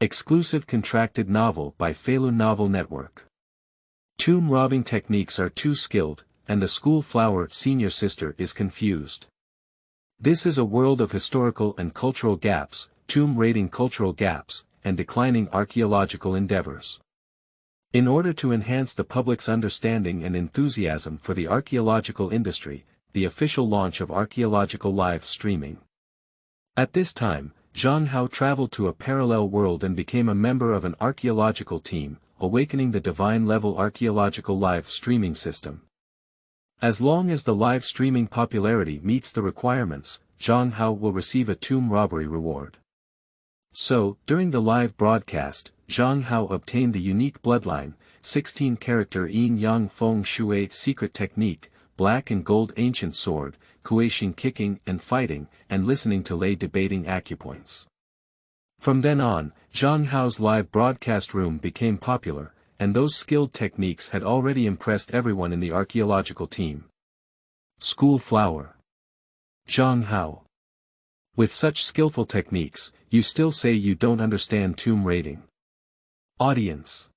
Exclusive contracted novel by Feilu Novel Network. Tomb robbing techniques are too skilled, and the school flower senior sister is confused. This is a world of historical and cultural gaps, tomb raiding cultural gaps, and declining archaeological endeavors. In order to enhance the public's understanding and enthusiasm for the archaeological industry, the official launch of Archaeological live streaming. At this time, Zhang Hao traveled to a parallel world and became a member of an archaeological team, awakening the divine-level archaeological live streaming system. As long as the live streaming popularity meets the requirements, Zhang Hao will receive a tomb robbery reward. So, during the live broadcast, Zhang Hao obtained the unique Bloodline, 16-character Yin-Yang Feng Shui secret technique, black and gold ancient sword, Kueishin kicking and fighting, and listening to lay debating acupoints. From then on, Zhang Hao's live broadcast room became popular, and those skilled techniques had already impressed everyone in the archaeological team. School flower. Zhang Hao. With such skillful techniques, you still say you don't understand tomb raiding. Audience.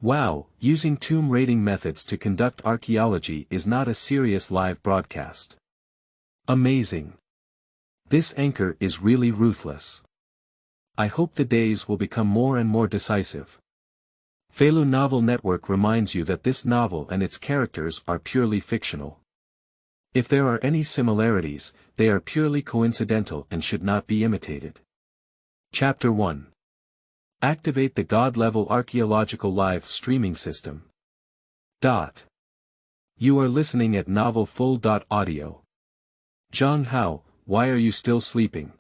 Wow, using tomb raiding methods to conduct archaeology is not a serious live broadcast. Amazing. This anchor is really ruthless. I hope the days will become more and more decisive. Feilu Novel Network reminds you that this novel and its characters are purely fictional. If there are any similarities, they are purely coincidental and should not be imitated. Chapter 1. Activate the God-level archaeological live streaming system. You are listening at novelfull.audio. Zhang Hao, why are you still sleeping?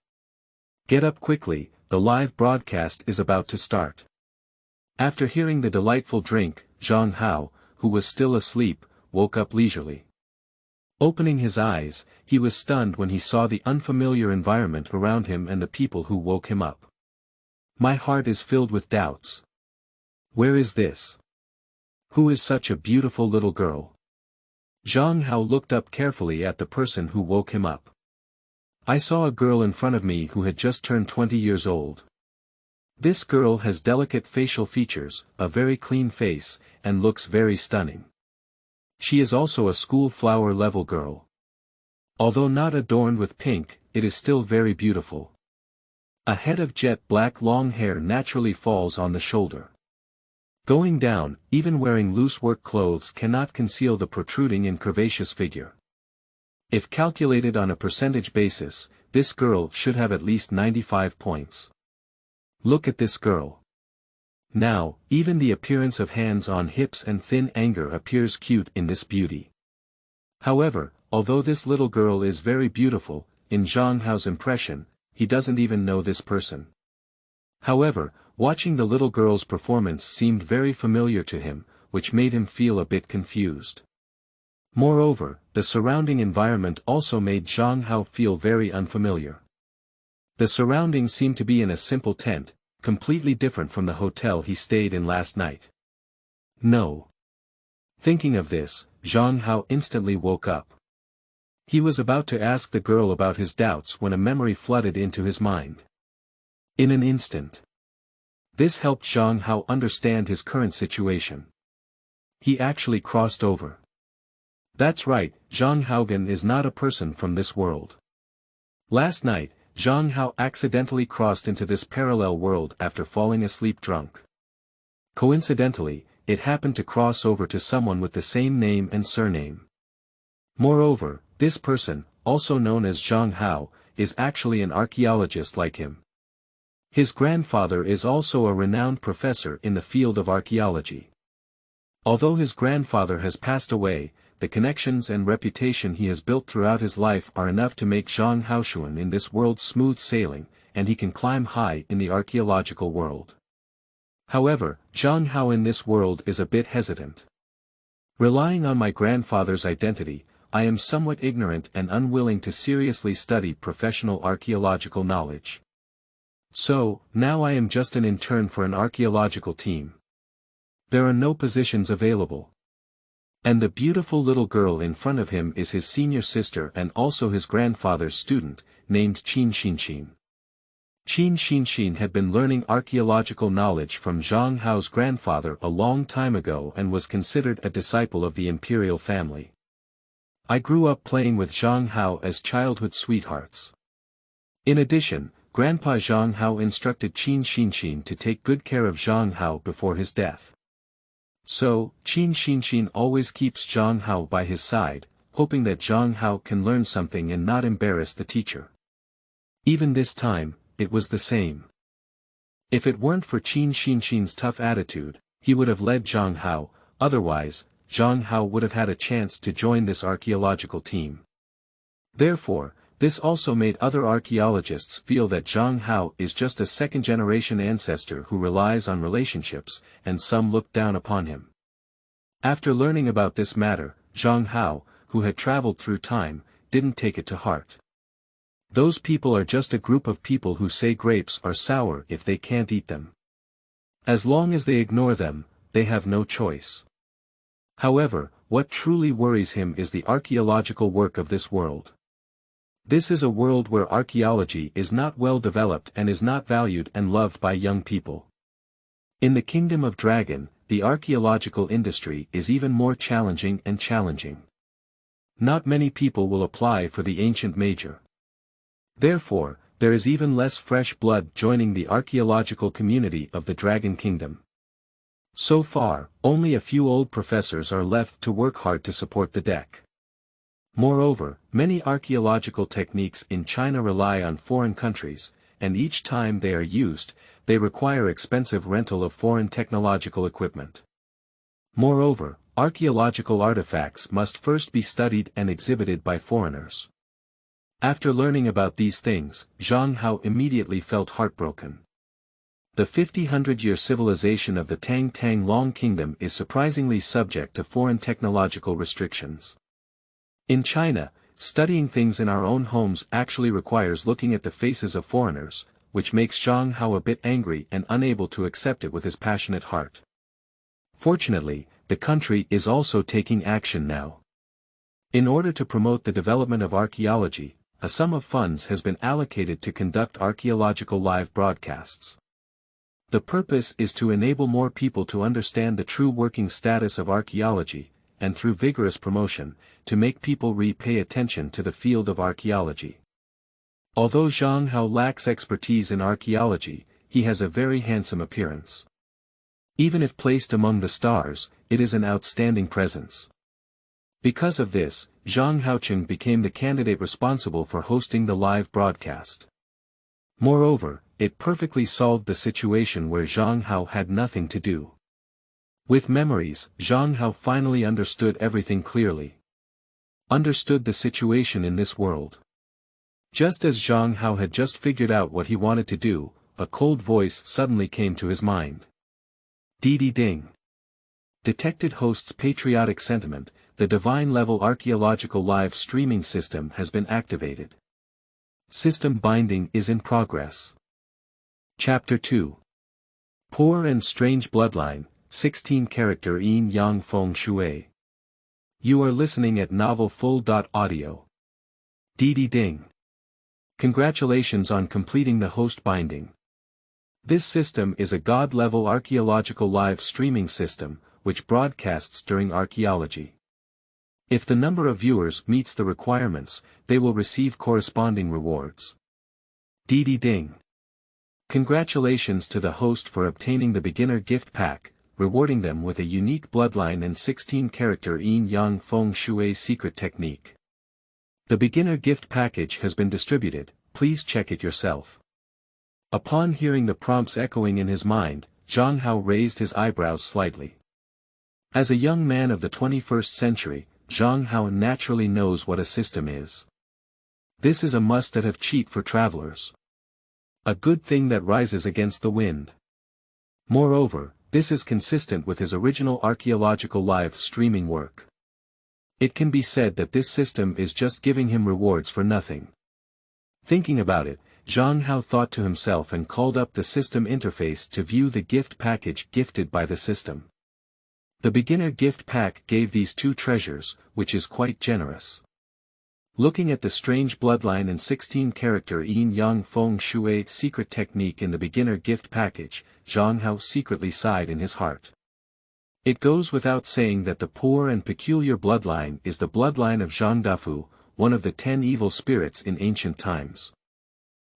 Get up quickly, the live broadcast is about to start. After hearing the delightful drink, Zhang Hao, who was still asleep, woke up leisurely. Opening his eyes, he was stunned when he saw the unfamiliar environment around him and the people who woke him up. My heart is filled with doubts. Where is this? Who is such a beautiful little girl? Zhang Hao looked up carefully at the person who woke him up. I saw a girl in front of me who had just turned 20 years old. This girl has delicate facial features, a very clean face, and looks very stunning. She is also a school flower level girl. Although not adorned with pink, it is still very beautiful. A head of jet black long hair naturally falls on the shoulder. Going down, even wearing loose work clothes cannot conceal the protruding and curvaceous figure. If calculated on a percentage basis, this girl should have at least 95 points. Look at this girl. Now, even the appearance of hands on hips and thin anger appears cute in this beauty. However, although this little girl is very beautiful, in Zhang Hao's impression, he doesn't even know this person. However, watching the little girl's performance seemed very familiar to him, which made him feel a bit confused. Moreover, the surrounding environment also made Zhang Hao feel very unfamiliar. The surroundings seemed to be in a simple tent, completely different from the hotel he stayed in last night. No. Thinking of this, Zhang Hao instantly woke up. He was about to ask the girl about his doubts when a memory flooded into his mind. In an instant. This helped Zhang Hao understand his current situation. He actually crossed over. That's right, Zhang Haogan is not a person from this world. Last night, Zhang Hao accidentally crossed into this parallel world after falling asleep drunk. Coincidentally, it happened to cross over to someone with the same name and surname. Moreover, this person, also known as Zhang Hao, is actually an archaeologist like him. His grandfather is also a renowned professor in the field of archaeology. Although his grandfather has passed away, the connections and reputation he has built throughout his life are enough to make Zhang Haoshuan in this world smooth sailing, and he can climb high in the archaeological world. However, Zhang Hao in this world is a bit hesitant. Relying on my grandfather's identity, I am somewhat ignorant and unwilling to seriously study professional archaeological knowledge. So, now I am just an intern for an archaeological team. There are no positions available. And the beautiful little girl in front of him is his senior sister and also his grandfather's student, named Qin Xinshin. Qin Xinshin had been learning archaeological knowledge from Zhang Hao's grandfather a long time ago and was considered a disciple of the imperial family. I grew up playing with Zhang Hao as childhood sweethearts. In addition, Grandpa Zhang Hao instructed Qin Xinshin to take good care of Zhang Hao before his death. So, Qin Xinshin always keeps Zhang Hao by his side, hoping that Zhang Hao can learn something and not embarrass the teacher. Even this time, it was the same. If it weren't for Qin Xinshin's tough attitude, he would have led Zhang Hao, otherwise, Zhang Hao would have had a chance to join this archaeological team. Therefore, this also made other archaeologists feel that Zhang Hao is just a second-generation ancestor who relies on relationships, and some looked down upon him. After learning about this matter, Zhang Hao, who had traveled through time, didn't take it to heart. Those people are just a group of people who say grapes are sour if they can't eat them. As long as they ignore them, they have no choice. However, what truly worries him is the archaeological work of this world. This is a world where archaeology is not well developed and is not valued and loved by young people. In the Kingdom of Dragon, the archaeological industry is even more challenging and challenging. Not many people will apply for the ancient major. Therefore, there is even less fresh blood joining the archaeological community of the Dragon Kingdom. So far, only a few old professors are left to work hard to support the deck. Moreover, many archaeological techniques in China rely on foreign countries, and each time they are used, they require expensive rental of foreign technological equipment. Moreover, archaeological artifacts must first be studied and exhibited by foreigners. After learning about these things, Zhang Hao immediately felt heartbroken. The 50-100-year civilization of the Tang Long Kingdom is surprisingly subject to foreign technological restrictions. In China, studying things in our own homes actually requires looking at the faces of foreigners, which makes Zhang Hao a bit angry and unable to accept it with his passionate heart. Fortunately, the country is also taking action now. In order to promote the development of archaeology, a sum of funds has been allocated to conduct archaeological live broadcasts. The purpose is to enable more people to understand the true working status of archaeology, and through vigorous promotion, to make people pay attention to the field of archaeology. Although Zhang Hao lacks expertise in archaeology, he has a very handsome appearance. Even if placed among the stars, it is an outstanding presence. Because of this, Zhang Haocheng became the candidate responsible for hosting the live broadcast. Moreover, it perfectly solved the situation where Zhang Hao had nothing to do. With memories, Zhang Hao finally understood everything clearly. Understood the situation in this world. Just as Zhang Hao had just figured out what he wanted to do, a cold voice suddenly came to his mind. Ding. Detected host's patriotic sentiment, the divine-level archaeological live streaming system has been activated. System binding is in progress. Chapter 2. Poor and Strange Bloodline, 16-character Yin-Yang Feng Shui. You are listening at novelfull.audio. Ding. Congratulations on completing the host binding. This system is a god-level archaeological live streaming system, which broadcasts during archaeology. If the number of viewers meets the requirements, they will receive corresponding rewards. Ding. Congratulations to the host for obtaining the beginner gift pack, rewarding them with a unique bloodline and 16-character Yin-Yang Feng Shui secret technique. The beginner gift package has been distributed, please check it yourself. Upon hearing the prompts echoing in his mind, Zhang Hao raised his eyebrows slightly. As a young man of the 21st century, Zhang Hao naturally knows what a system is. This is a must-have cheat for travelers. A good thing that rises against the wind. Moreover, this is consistent with his original archaeological live streaming work. It can be said that this system is just giving him rewards for nothing. Thinking about it, Zhang Hao thought to himself and called up the system interface to view the gift package gifted by the system. The beginner gift pack gave these two treasures, which is quite generous. Looking at the strange bloodline and 16-character yin-yang feng shui secret technique in the beginner gift package, Zhang Hao secretly sighed in his heart. It goes without saying that the poor and peculiar bloodline is the bloodline of Zhangdafu, one of the 10 evil spirits in ancient times.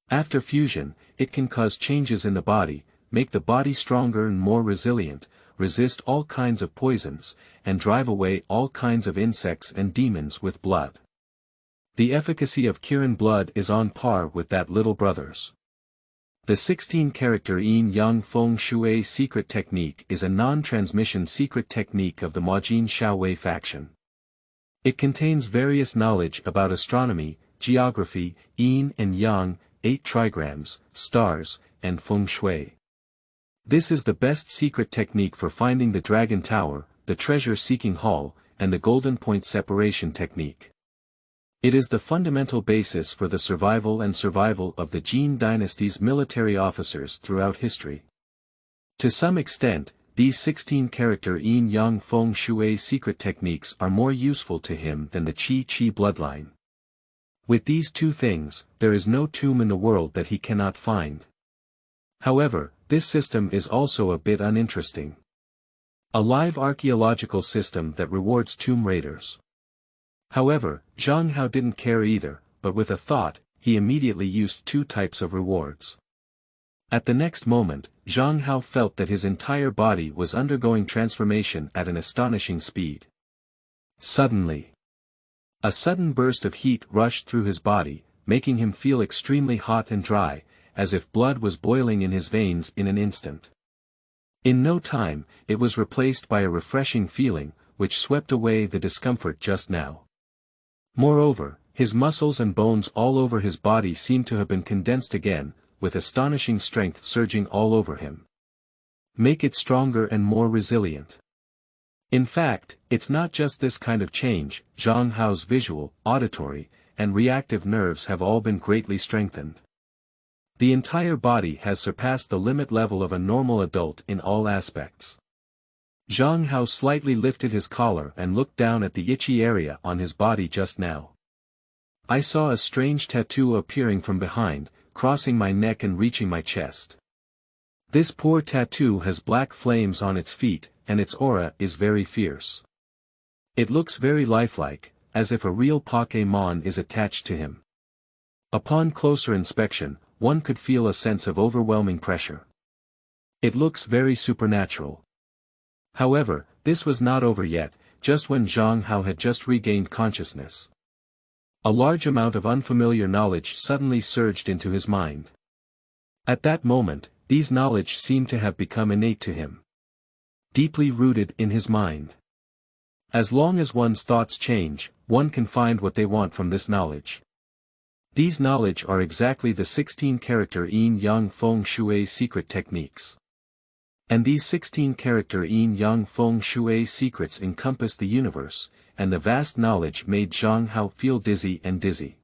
After fusion, it can cause changes in the body, make the body stronger and more resilient, resist all kinds of poisons, and drive away all kinds of insects and demons with blood. The efficacy of Kirin blood is on par with that little brother's. The 16-character yin-yang feng shui secret technique is a non-transmission secret technique of the Majin Shaowei faction. It contains various knowledge about astronomy, geography, yin and yang, 8 trigrams, stars, and feng shui. This is the best secret technique for finding the Dragon Tower, the treasure-seeking hall, and the Golden Point separation technique. It is the fundamental basis for the survival of the Jin dynasty's military officers throughout history. To some extent, these 16-character yin-yang feng shui secret techniques are more useful to him than the Qi bloodline. With these two things, there is no tomb in the world that he cannot find. However, this system is also a bit uninteresting. A live archaeological system that rewards tomb raiders. However, Zhang Hao didn't care either, but with a thought, he immediately used 2 types of rewards. At the next moment, Zhang Hao felt that his entire body was undergoing transformation at an astonishing speed. Suddenly, a sudden burst of heat rushed through his body, making him feel extremely hot and dry, as if blood was boiling in his veins in an instant. In no time, it was replaced by a refreshing feeling, which swept away the discomfort just now. Moreover, his muscles and bones all over his body seemed to have been condensed again, with astonishing strength surging all over him. Make it stronger and more resilient. In fact, it's not just this kind of change, Zhang Hao's visual, auditory, and reactive nerves have all been greatly strengthened. The entire body has surpassed the limit level of a normal adult in all aspects. Zhang Hao slightly lifted his collar and looked down at the itchy area on his body just now. I saw a strange tattoo appearing from behind, crossing my neck and reaching my chest. This poor tattoo has black flames on its feet, and its aura is very fierce. It looks very lifelike, as if a real Pokémon is attached to him. Upon closer inspection, one could feel a sense of overwhelming pressure. It looks very supernatural. However, this was not over yet, just when Zhang Hao had just regained consciousness. A large amount of unfamiliar knowledge suddenly surged into his mind. At that moment, these knowledge seemed to have become innate to him. Deeply rooted in his mind. As long as one's thoughts change, one can find what they want from this knowledge. These knowledge are exactly the 16-character yin-yang feng shui secret techniques. And these 16-character yin-yang feng shui secrets encompass the universe, and the vast knowledge made Zhang Hao feel dizzy and dizzy.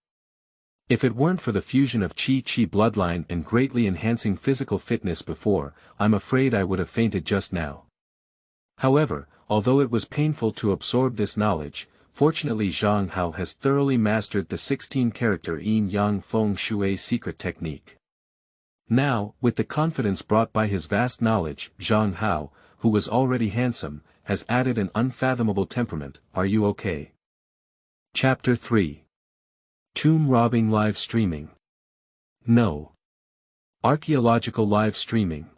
If it weren't for the fusion of Qi bloodline and greatly enhancing physical fitness before, I'm afraid I would have fainted just now. However, although it was painful to absorb this knowledge, fortunately Zhang Hao has thoroughly mastered the 16-character yin-yang feng shui secret technique. Now, with the confidence brought by his vast knowledge, Zhang Hao, who was already handsome, has added an unfathomable temperament. Are you okay? Chapter 3. Tomb robbing live streaming. No. Archaeological live streaming.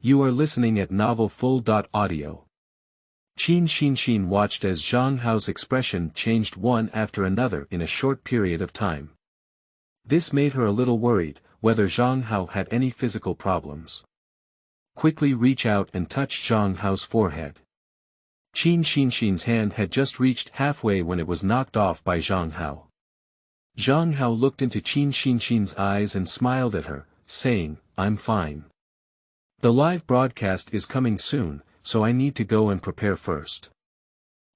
You are listening at novelfull.audio. Qin Xinshin watched as Zhang Hao's expression changed one after another in a short period of time. This made her a little worried, whether Zhang Hao had any physical problems. Quickly reach out and touch Zhang Hao's forehead. Qin Xinshin's hand had just reached halfway when it was knocked off by Zhang Hao. Zhang Hao looked into Qin Xinshin's eyes and smiled at her, saying, "I'm fine. The live broadcast is coming soon, so I need to go and prepare first."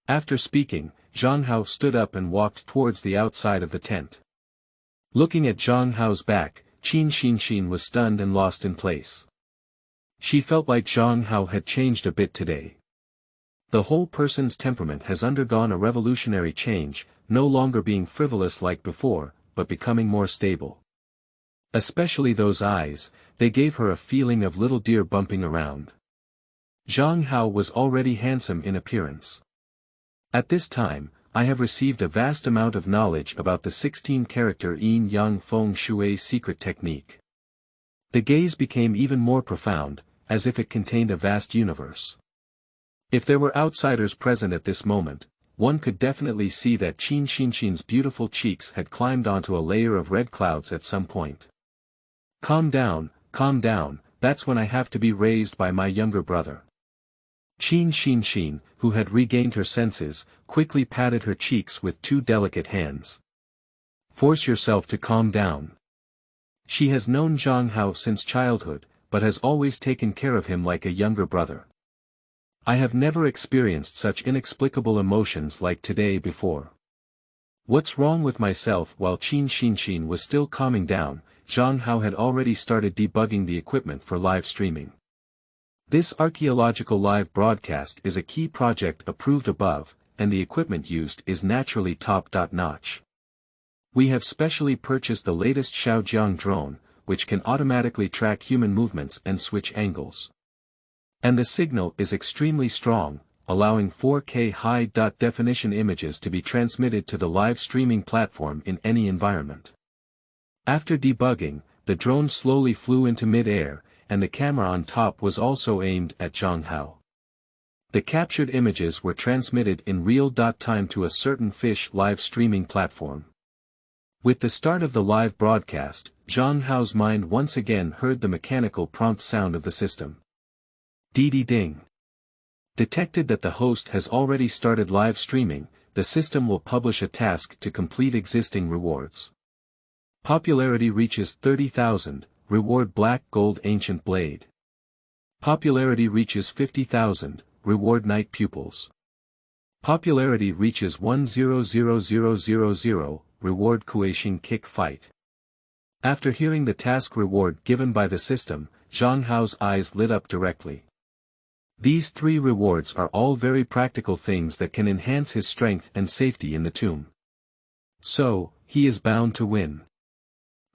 After speaking, Zhang Hao stood up and walked towards the outside of the tent. Looking at Zhang Hao's back, Qin Xinshin was stunned and lost in place. She felt like Zhang Hao had changed a bit today. The whole person's temperament has undergone a revolutionary change, no longer being frivolous like before, but becoming more stable. Especially those eyes, they gave her a feeling of little deer bumping around. Zhang Hao was already handsome in appearance. At this time, I have received a vast amount of knowledge about the 16-character yin-yang feng shui secret technique. The gaze became even more profound, as if it contained a vast universe. If there were outsiders present at this moment, one could definitely see that Qin Xinxin's beautiful cheeks had climbed onto a layer of red clouds at some point. Calm down, that's when I have to be raised by my younger brother. Qin Xinxin, who had regained her senses, quickly patted her cheeks with two delicate hands. Force yourself to calm down. She has known Zhang Hao since childhood, but has always taken care of him like a younger brother. I have never experienced such inexplicable emotions like today before. What's wrong with myself? While Qin Xinxin was still calming down, Zhang Hao had already started debugging the equipment for live streaming. This archaeological live broadcast is a key project approved above, and the equipment used is naturally top-notch. We have specially purchased the latest Xiaojiang drone, which can automatically track human movements and switch angles. And the signal is extremely strong, allowing 4K high-definition images to be transmitted to the live streaming platform in any environment. After debugging, the drone slowly flew into mid-air, and the camera on top was also aimed at Zhang Hao. The captured images were transmitted in real-time to a certain fish live streaming platform. With the start of the live broadcast, Zhang Hao's mind once again heard the mechanical prompt sound of the system. Ding. Detected that the host has already started live streaming, the system will publish a task to complete existing rewards. Popularity reaches 30,000, reward black gold ancient blade. Popularity reaches 50,000, reward night pupils. Popularity reaches 100,000, reward Kueishin kick fight. After hearing the task reward given by the system, Zhang Hao's eyes lit up directly. These three rewards are all very practical things that can enhance his strength and safety in the tomb. So, he is bound to win.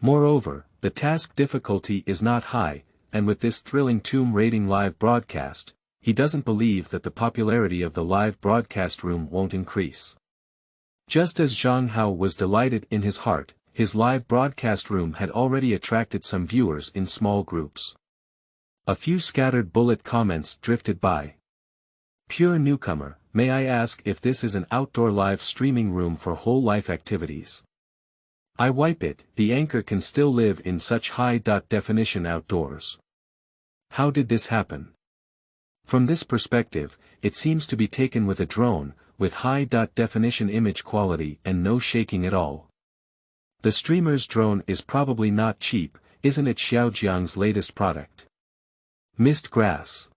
Moreover, the task difficulty is not high, and with this thrilling tomb raiding live broadcast, he doesn't believe that the popularity of the live broadcast room won't increase. Just as Zhang Hao was delighted in his heart, his live broadcast room had already attracted some viewers in small groups. A few scattered bullet comments drifted by. Pure newcomer, may I ask if this is an outdoor live streaming room for whole life activities? I wipe it, the anchor can still live in such high-definition outdoors. How did this happen? From this perspective, it seems to be taken with a drone, with high-definition image quality and no shaking at all. The streamer's drone is probably not cheap, isn't it? Xiaojiang's latest product. Mist grass.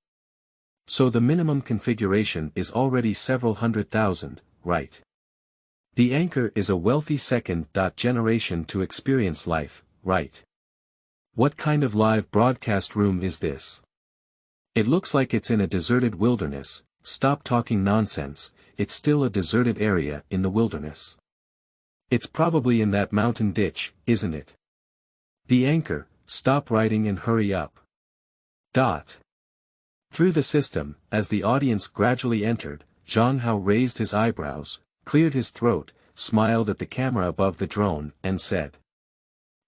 So the minimum configuration is already several 100,000, right? The anchor is a wealthy second generation to experience life, right? What kind of live broadcast room is this? It looks like it's in a deserted wilderness. Stop talking nonsense, it's still a deserted area in the wilderness. It's probably in that mountain ditch, isn't it? The anchor, stop writing and hurry up. Through the system, as the audience gradually entered, Zhang Hao raised his eyebrows, cleared his throat, smiled at the camera above the drone, and said,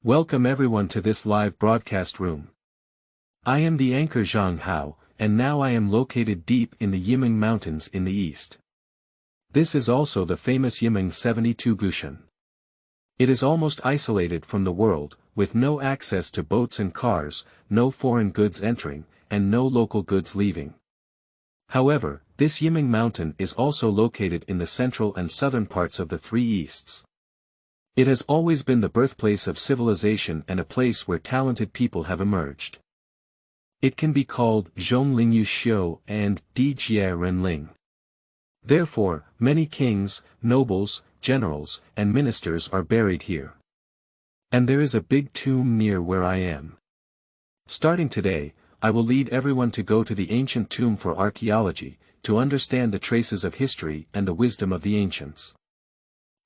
"Welcome everyone to this live broadcast room. I am the anchor Zhang Hao, and now I am located deep in the Yiming Mountains in the east. This is also the famous Yiming 72 Gushan. It is almost isolated from the world, with no access to boats and cars, no foreign goods entering, and no local goods leaving. However, this Yiming mountain is also located in the central and southern parts of the three easts. It has always been the birthplace of civilization and a place where talented people have emerged. It can be called Zhonglinyu Xiu and Dijie Renling. Therefore, many kings, nobles, generals, and ministers are buried here. And there is a big tomb near where I am. Starting today, I will lead everyone to go to the ancient tomb for archaeology, to understand the traces of history and the wisdom of the ancients.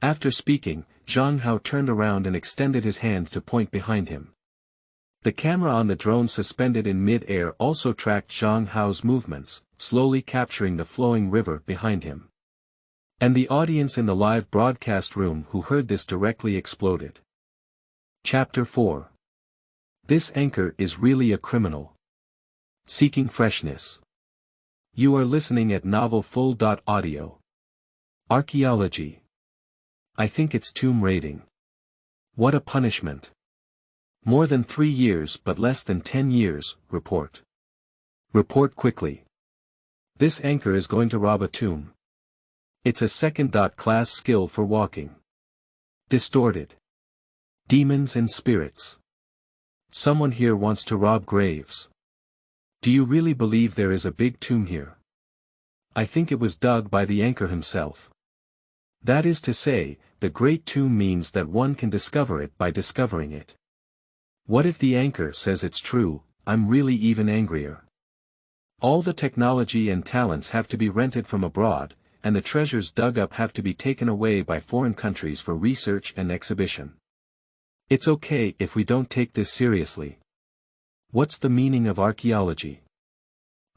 After speaking, Zhang Hao turned around and extended his hand to point behind him. The camera on the drone suspended in mid-air also tracked Zhang Hao's movements, slowly capturing the flowing river behind him. And the audience in the live broadcast room who heard this directly exploded. Chapter 4. This anchor is really a criminal. Seeking freshness. You are listening at Novel Full.audio. Archaeology. I think it's tomb raiding. What a punishment. More than 3 years but less than 10 years, report. Report quickly. This anchor is going to rob a tomb. It's a second-class skill for walking. Distorted. Demons and spirits. Someone here wants to rob graves. Do you really believe there is a big tomb here? I think it was dug by the anchor himself. That is to say, the great tomb means that one can discover it by discovering it. What if the anchor says it's true? I'm really even angrier. All the technology and talents have to be rented from abroad, and the treasures dug up have to be taken away by foreign countries for research and exhibition. It's okay if we don't take this seriously. What's the meaning of archaeology?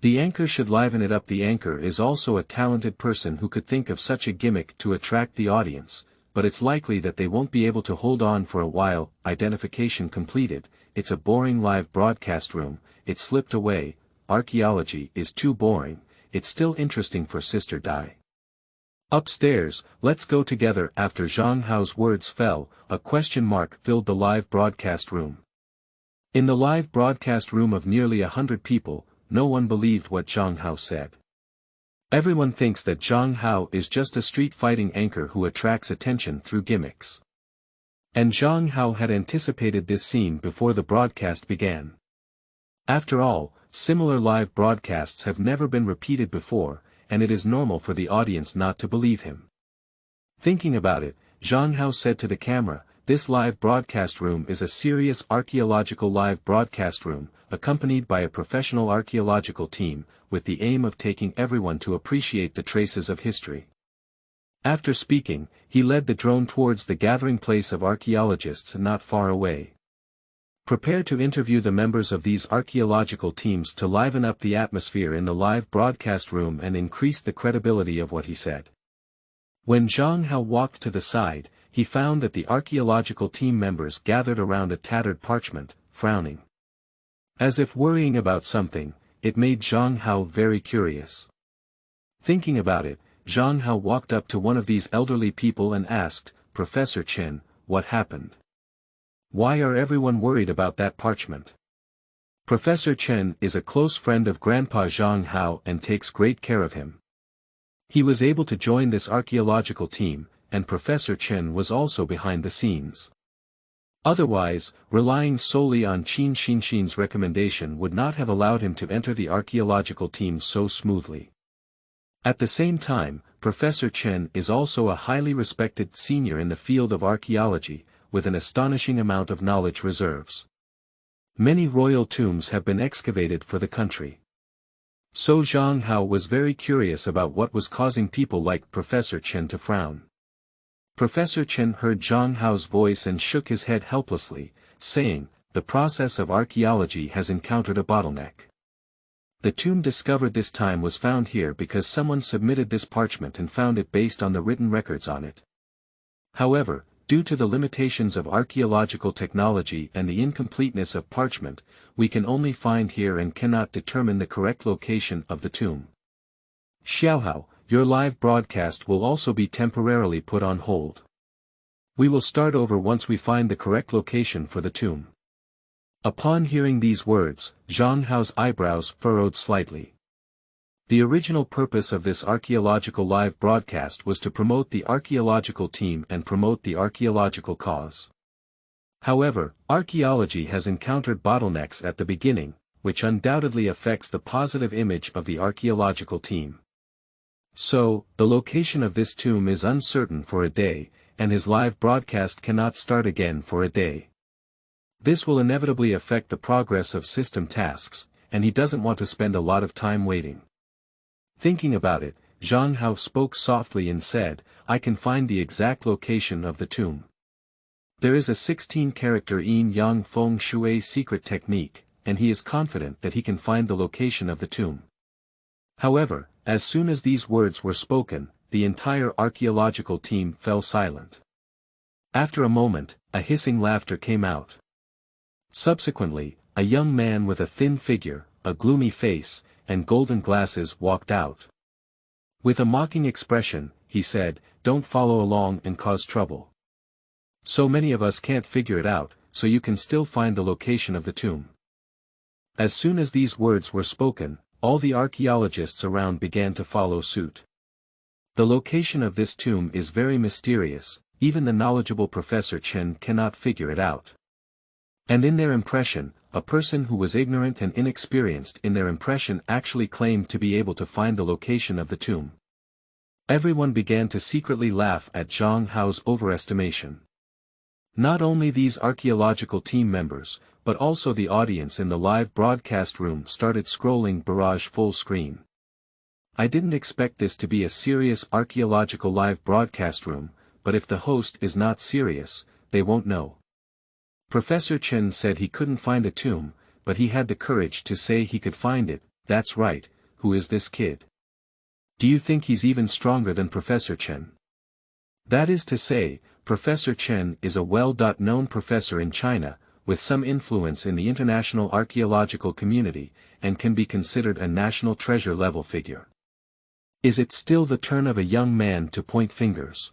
The anchor should liven it up. The anchor is also a talented person who could think of such a gimmick to attract the audience, but it's likely that they won't be able to hold on for a while. Identification completed. It's a boring live broadcast room. It slipped away. Archaeology is too boring. It's still interesting for Sister Dai. Upstairs, let's go together. After Zhang Hao's words fell, a question mark filled the live broadcast room. In the live broadcast room of nearly 100 people, no one believed what Zhang Hao said. Everyone thinks that Zhang Hao is just a street-fighting anchor who attracts attention through gimmicks. And Zhang Hao had anticipated this scene before the broadcast began. After all, similar live broadcasts have never been repeated before, and it is normal for the audience not to believe him. Thinking about it, Zhang Hao said to the camera, "This live broadcast room is a serious archaeological live broadcast room, accompanied by a professional archaeological team, with the aim of taking everyone to appreciate the traces of history." After speaking, he led the drone towards the gathering place of archaeologists not far away. Prepare to interview the members of these archaeological teams to liven up the atmosphere in the live broadcast room and increase the credibility of what he said. When Zhang Hao walked to the side, he found that the archaeological team members gathered around a tattered parchment, frowning. As if worrying about something, it made Zhang Hao very curious. Thinking about it, Zhang Hao walked up to one of these elderly people and asked, "Professor Chen, what happened? Why are everyone worried about that parchment?" Professor Chen is a close friend of Grandpa Zhang Hao and takes great care of him. He was able to join this archaeological team, and Professor Chen was also behind the scenes. Otherwise, relying solely on Qin Xinxin's recommendation would not have allowed him to enter the archaeological team so smoothly. At the same time, Professor Chen is also a highly respected senior in the field of archaeology, with an astonishing amount of knowledge reserves. Many royal tombs have been excavated for the country. So Zhang Hao was very curious about what was causing people like Professor Chen to frown. Professor Chen heard Zhang Hao's voice and shook his head helplessly, saying, "The process of archaeology has encountered a bottleneck. The tomb discovered this time was found here because someone submitted this parchment and found it based on the written records on it. However, due to the limitations of archaeological technology and the incompleteness of parchment, we can only find here and cannot determine the correct location of the tomb. Xiaohao, your live broadcast will also be temporarily put on hold. We will start over once we find the correct location for the tomb." Upon hearing these words, Zhang Hao's eyebrows furrowed slightly. The original purpose of this archaeological live broadcast was to promote the archaeological team and promote the archaeological cause. However, archaeology has encountered bottlenecks at the beginning, which undoubtedly affects the positive image of the archaeological team. So, the location of this tomb is uncertain for a day, and his live broadcast cannot start again for a day. This will inevitably affect the progress of system tasks, and he doesn't want to spend a lot of time waiting. Thinking about it, Zhang Hao spoke softly and said, I can find the exact location of the tomb. There is a 16-character yin-yang feng shui secret technique, and he is confident that he can find the location of the tomb. However, as soon as these words were spoken, the entire archaeological team fell silent. After a moment, a hissing laughter came out. Subsequently, a young man with a thin figure, a gloomy face, and golden glasses walked out. With a mocking expression, he said, "Don't follow along and cause trouble. So many of us can't figure it out, so you can still find the location of the tomb." As soon as these words were spoken, all the archaeologists around began to follow suit. The location of this tomb is very mysterious, even the knowledgeable Professor Chen cannot figure it out. And in their impression, a person who was ignorant and inexperienced in their impression actually claimed to be able to find the location of the tomb. Everyone began to secretly laugh at Zhang Hao's overestimation. Not only these archaeological team members, but also the audience in the live broadcast room started scrolling barrage full screen. I didn't expect this to be a serious archaeological live broadcast room, but if the host is not serious, they won't know. Professor Chen said he couldn't find a tomb, but he had the courage to say he could find it. That's right, who is this kid? Do you think he's even stronger than Professor Chen? That is to say, Professor Chen is a well-known professor in China, with some influence in the international archaeological community, and can be considered a national treasure level figure. Is it still the turn of a young man to point fingers?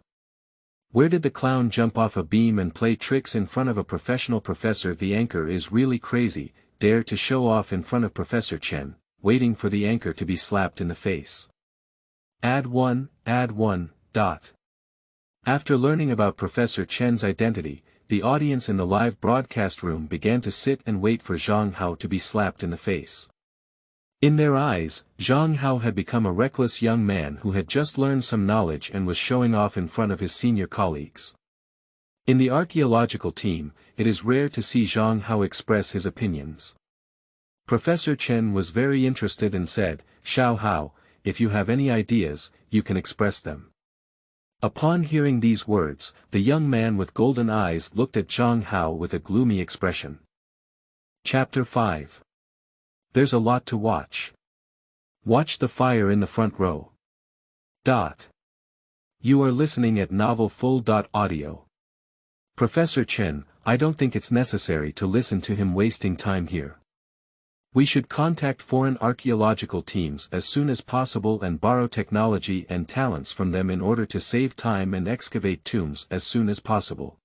Where did the clown jump off a beam and play tricks in front of a professional professor? The anchor is really crazy, dare to show off in front of Professor Chen, waiting for the anchor to be slapped in the face. Add 1. After learning about Professor Chen's identity, the audience in the live broadcast room began to sit and wait for Zhang Hao to be slapped in the face. In their eyes, Zhang Hao had become a reckless young man who had just learned some knowledge and was showing off in front of his senior colleagues. In the archaeological team, it is rare to see Zhang Hao express his opinions. Professor Chen was very interested and said, "Xiao Hao, if you have any ideas, you can express them." Upon hearing these words, the young man with golden eyes looked at Zhang Hao with a gloomy expression. Chapter 5. There's a lot to watch. Watch the fire in the front row. You are listening at Novel Full.audio. Professor Chen, I don't think it's necessary to listen to him wasting time here. We should contact foreign archaeological teams as soon as possible and borrow technology and talents from them in order to save time and excavate tombs as soon as possible.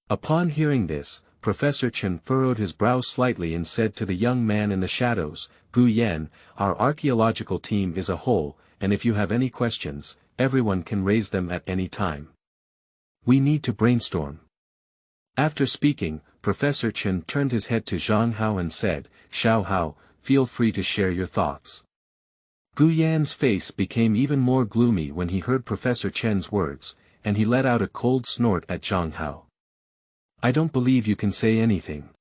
Upon hearing this, Professor Chen furrowed his brow slightly and said to the young man in the shadows, "Gu Yan, our archaeological team is a whole, and if you have any questions, everyone can raise them at any time. We need to brainstorm." After speaking, Professor Chen turned his head to Zhang Hao and said, "Xiao Hao, feel free to share your thoughts." Gu Yan's face became even more gloomy when he heard Professor Chen's words, and he let out a cold snort at Zhang Hao. "I don't believe you can say anything.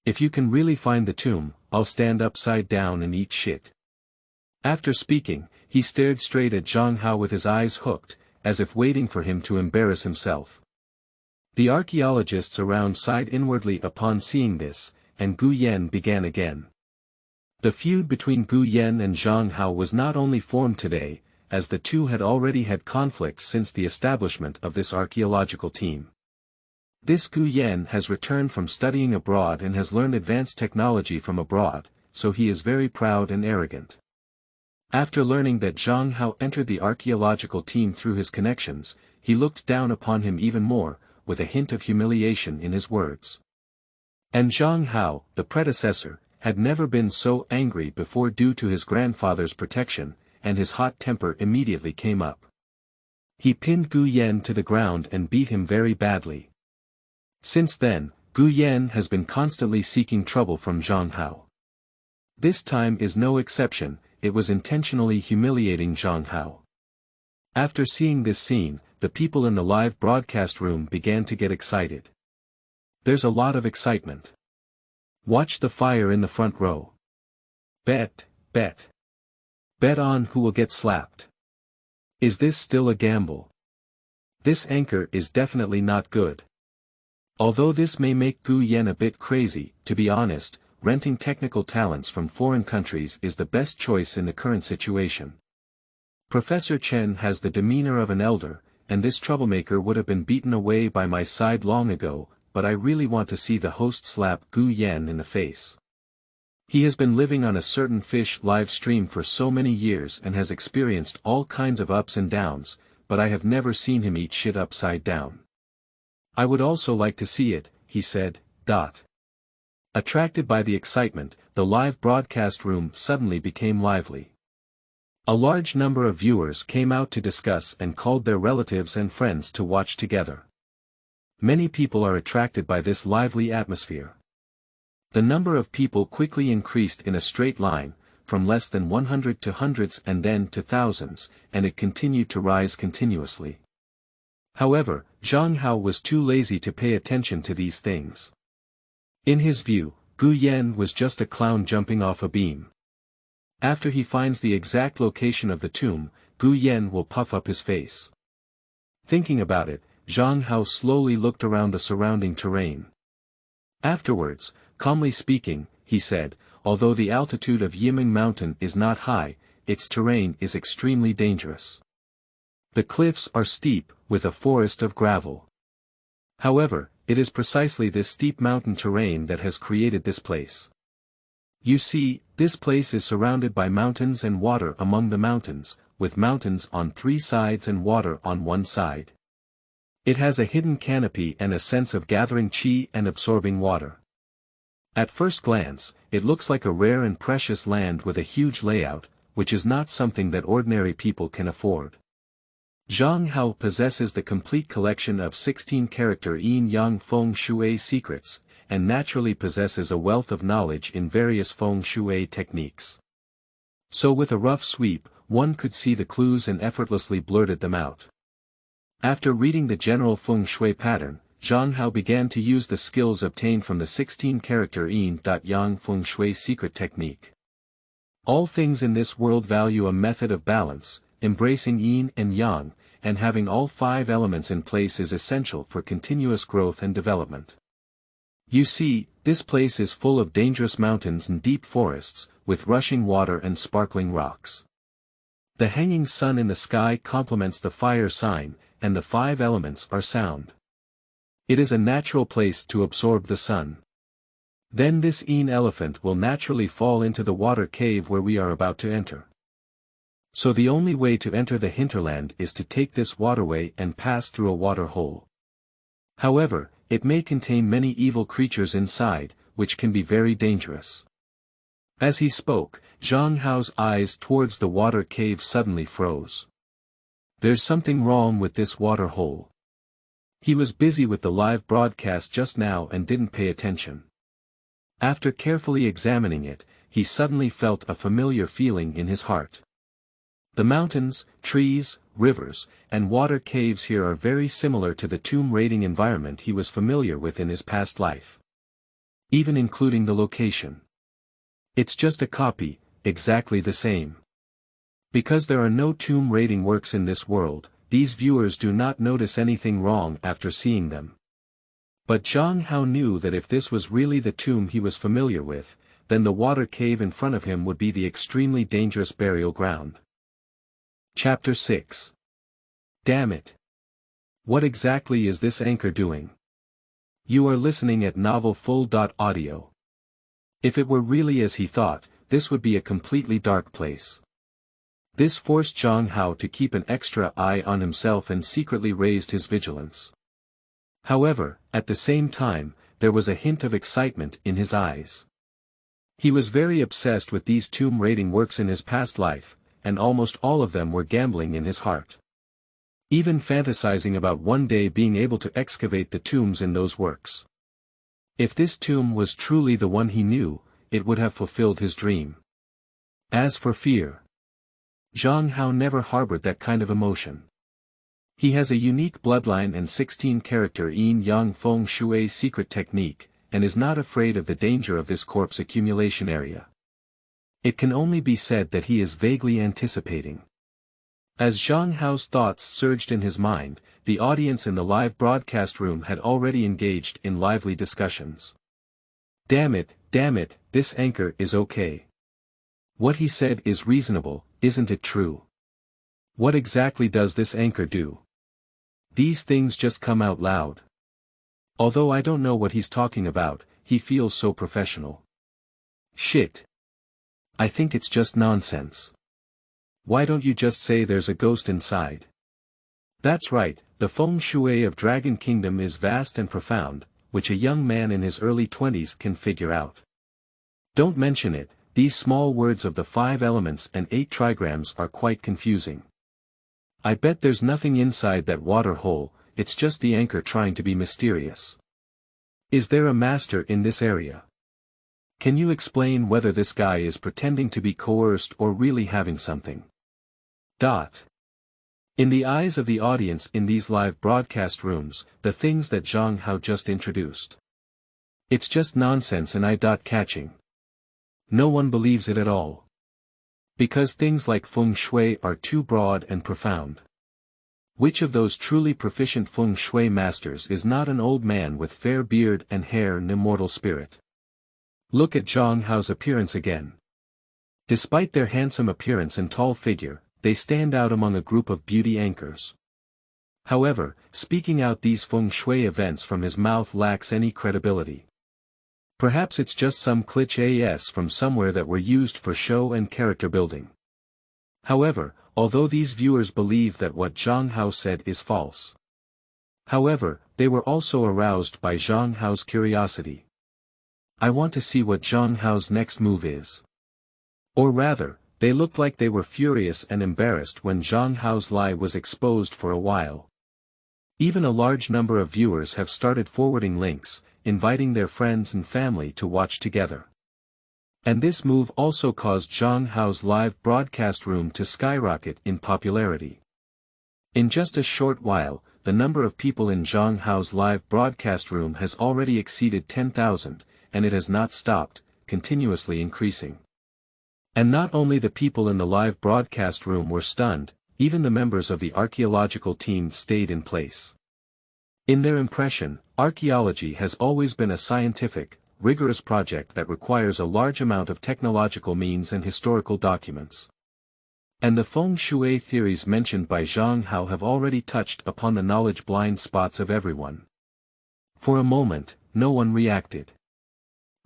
If you can really find the tomb, I'll stand upside down and eat shit." After speaking, he stared straight at Zhang Hao with his eyes hooked, as if waiting for him to embarrass himself. The archaeologists around sighed inwardly upon seeing this, and Gu Yan began again. The feud between Gu Yan and Zhang Hao was not only formed today, as the two had already had conflicts since the establishment of this archaeological team. This Gu Yan has returned from studying abroad and has learned advanced technology from abroad, so he is very proud and arrogant. After learning that Zhang Hao entered the archaeological team through his connections, he looked down upon him even more, with a hint of humiliation in his words. And Zhang Hao, the predecessor, had never been so angry before due to his grandfather's protection, and his hot temper immediately came up. He pinned Gu Yan to the ground and beat him very badly. Since then, Gu Yan has been constantly seeking trouble from Zhang Hao. This time is no exception, it was intentionally humiliating Zhang Hao. After seeing this scene, the people in the live broadcast room began to get excited. There's a lot of excitement. Watch the fire in the front row. Bet, bet. Bet on who will get slapped. Is this still a gamble? This anchor is definitely not good. Although this may make Gu Yen a bit crazy, to be honest, renting technical talents from foreign countries is the best choice in the current situation. Professor Chen has the demeanor of an elder, and this troublemaker would have been beaten away by my side long ago, but I really want to see the host slap Gu Yen in the face. He has been living on a certain fish live stream for so many years and has experienced all kinds of ups and downs, but I have never seen him eat shit upside down. I would also like to see it, he said. Attracted by the excitement, the live broadcast room suddenly became lively. A large number of viewers came out to discuss and called their relatives and friends to watch together. Many people are attracted by this lively atmosphere. The number of people quickly increased in a straight line, from less than 100 to hundreds and then to thousands, and it continued to rise continuously. However, Zhang Hao was too lazy to pay attention to these things. In his view, Gu Yen was just a clown jumping off a beam. After he finds the exact location of the tomb, Gu Yen will puff up his face. Thinking about it, Zhang Hao slowly looked around the surrounding terrain. Afterwards, calmly speaking, he said, although the altitude of Yiming Mountain is not high, its terrain is extremely dangerous. The cliffs are steep, with a forest of gravel. However, it is precisely this steep mountain terrain that has created this place. You see, this place is surrounded by mountains and water among the mountains, with mountains on 3 sides and water on 1 side. It has a hidden canopy and a sense of gathering qi and absorbing water. At first glance, it looks like a rare and precious land with a huge layout, which is not something that ordinary people can afford. Zhang Hao possesses the complete collection of 16-character yin-yang feng shui secrets, and naturally possesses a wealth of knowledge in various feng shui techniques. So with a rough sweep, one could see the clues and effortlessly blurted them out. After reading the general feng shui pattern, Zhang Hao began to use the skills obtained from the 16-character yin-yang feng shui secret technique. All things in this world value a method of balance, embracing yin and yang, and having all 5 elements in place is essential for continuous growth and development. You see, this place is full of dangerous mountains and deep forests, with rushing water and sparkling rocks. The hanging sun in the sky complements the fire sign, and the 5 elements are sound. It is a natural place to absorb the sun. Then this yin elephant will naturally fall into the water cave where we are about to enter. So the only way to enter the hinterland is to take this waterway and pass through a water hole. However, it may contain many evil creatures inside, which can be very dangerous. As he spoke, Zhang Hao's eyes towards the water cave suddenly froze. There's something wrong with this water hole. He was busy with the live broadcast just now and didn't pay attention. After carefully examining it, he suddenly felt a familiar feeling in his heart. The mountains, trees, rivers, and water caves here are very similar to the tomb raiding environment he was familiar with in his past life. Even including the location. It's just a copy, exactly the same. Because there are no tomb raiding works in this world, these viewers do not notice anything wrong after seeing them. But Zhang Hao knew that if this was really the tomb he was familiar with, then the water cave in front of him would be the extremely dangerous burial ground. Chapter 6. Damn it. What exactly is this anchor doing? You are listening at novelfull.audio. If it were really as he thought, this would be a completely dark place. This forced Zhang Hao to keep an extra eye on himself and secretly raised his vigilance. However, at the same time, there was a hint of excitement in his eyes. He was very obsessed with these tomb raiding works in his past life, and almost all of them were gambling in his heart. Even fantasizing about one day being able to excavate the tombs in those works. If this tomb was truly the one he knew, it would have fulfilled his dream. As for fear, Zhang Hao never harbored that kind of emotion. He has a unique bloodline and 16-character yin-yang feng shui secret technique, and is not afraid of the danger of this corpse accumulation area. It can only be said that he is vaguely anticipating. As Zhang Hao's thoughts surged in his mind, the audience in the live broadcast room had already engaged in lively discussions. Damn it, this anchor is okay. What he said is reasonable, isn't it true? What exactly does this anchor do? These things just come out loud. Although I don't know what he's talking about, he feels so professional. Shit. I think it's just nonsense. Why don't you just say there's a ghost inside? That's right, the Feng Shui of Dragon Kingdom is vast and profound, which a young man in his early 20s can figure out. Don't mention it, these small words of the 5 elements and 8 trigrams are quite confusing. I bet there's nothing inside that water hole, it's just the anchor trying to be mysterious. Is there a master in this area? Can you explain whether this guy is pretending to be coerced or really having something? In the eyes of the audience in these live broadcast rooms, the things that Zhang Hao just introduced. It's just nonsense and eye-catching. No one believes it at all. Because things like Feng Shui are too broad and profound. Which of those truly proficient Feng Shui masters is not an old man with fair beard and hair and immortal spirit? Look at Zhang Hao's appearance again. Despite their handsome appearance and tall figure, they stand out among a group of beauty anchors. However, speaking out these Feng Shui events from his mouth lacks any credibility. Perhaps it's just some clichés from somewhere that were used for show and character building. However, although these viewers believe that what Zhang Hao said is false. However, they were also aroused by Zhang Hao's curiosity. I want to see what Zhang Hao's next move is. Or rather, they looked like they were furious and embarrassed when Zhang Hao's lie was exposed for a while. Even a large number of viewers have started forwarding links, inviting their friends and family to watch together. And this move also caused Zhang Hao's live broadcast room to skyrocket in popularity. In just a short while, the number of people in Zhang Hao's live broadcast room has already exceeded 10,000, and it has not stopped, continuously increasing. And not only the people in the live broadcast room were stunned, even the members of the archaeological team stayed in place. In their impression, archaeology has always been a scientific, rigorous project that requires a large amount of technological means and historical documents. And the Feng Shui theories mentioned by Zhang Hao have already touched upon the knowledge blind spots of everyone. For a moment, no one reacted.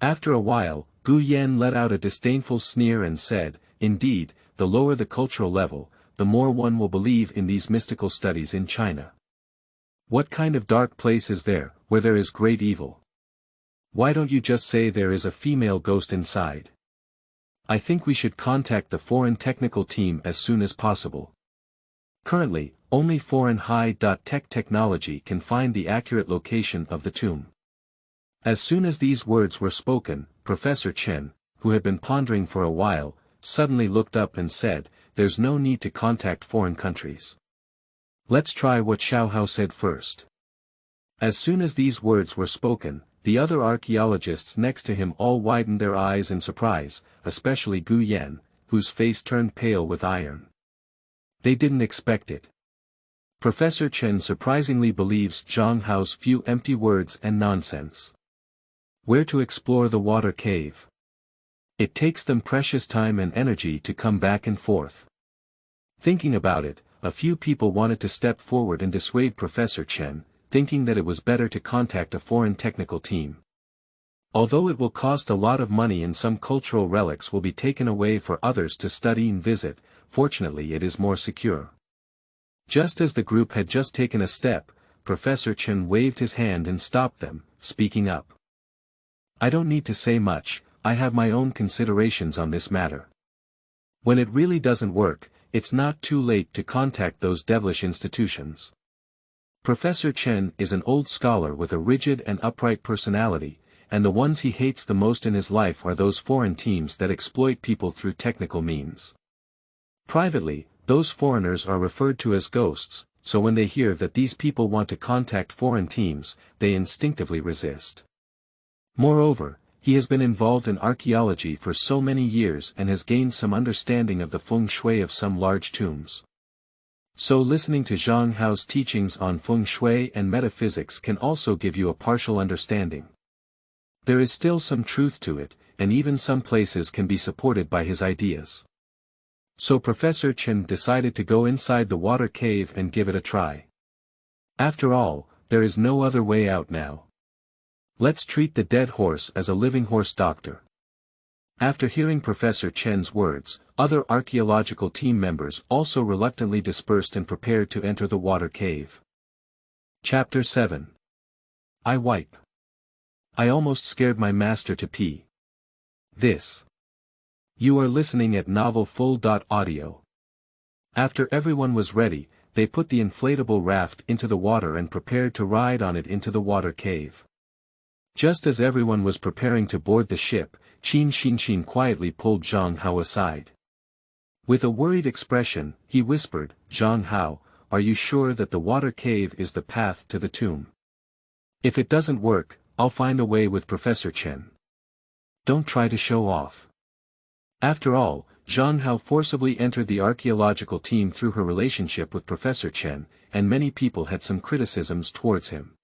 After a while, Gu Yan let out a disdainful sneer and said, "Indeed, the lower the cultural level, the more one will believe in these mystical studies in China. What kind of dark place is there, where there is great evil? Why don't you just say there is a female ghost inside? I think we should contact the foreign technical team as soon as possible. Currently, only foreign high-tech technology can find the accurate location of the tomb." As soon as these words were spoken, Professor Chen, who had been pondering for a while, suddenly looked up and said, "There's no need to contact foreign countries. Let's try what Xiao Hao said first." As soon as these words were spoken, the other archaeologists next to him all widened their eyes in surprise, especially Gu Yan, whose face turned pale with iron. They didn't expect it. Professor Chen surprisingly believes Zhang Hao's few empty words and nonsense. Where to explore the water cave? It takes them precious time and energy to come back and forth. Thinking about it, a few people wanted to step forward and dissuade Professor Chen, thinking that it was better to contact a foreign technical team. Although it will cost a lot of money and some cultural relics will be taken away for others to study and visit, fortunately it is more secure. Just as the group had just taken a step, Professor Chen waved his hand and stopped them, speaking up. "I don't need to say much, I have my own considerations on this matter. When it really doesn't work, it's not too late to contact those devilish institutions." Professor Chen is an old scholar with a rigid and upright personality, and the ones he hates the most in his life are those foreign teams that exploit people through technical means. Privately, those foreigners are referred to as ghosts, so when they hear that these people want to contact foreign teams, they instinctively resist. Moreover, He has been involved in archaeology for so many years and has gained some understanding of the feng shui of some large tombs. So listening to Zhang Hao's teachings on feng shui and metaphysics can also give you a partial understanding. There is still some truth to it, and even some places can be supported by his ideas. So Professor Chen decided to go inside the water cave and give it a try. After all, there is no other way out now. Let's treat the dead horse as a living horse, doctor. After hearing Professor Chen's words, other archaeological team members also reluctantly dispersed and prepared to enter the water cave. Chapter 7. I wipe. I almost scared my master to pee. This. You are listening at Novel Full.audio. After everyone was ready, they put the inflatable raft into the water and prepared to ride on it into the water cave. Just as everyone was preparing to board the ship, Qin Xinshin quietly pulled Zhang Hao aside. With a worried expression, he whispered, "Zhang Hao, are you sure that the water cave is the path to the tomb? If it doesn't work, I'll find a way with Professor Chen. Don't try to show off." After all, Zhang Hao forcibly entered the archaeological team through her relationship with Professor Chen, and many people had some criticisms towards him.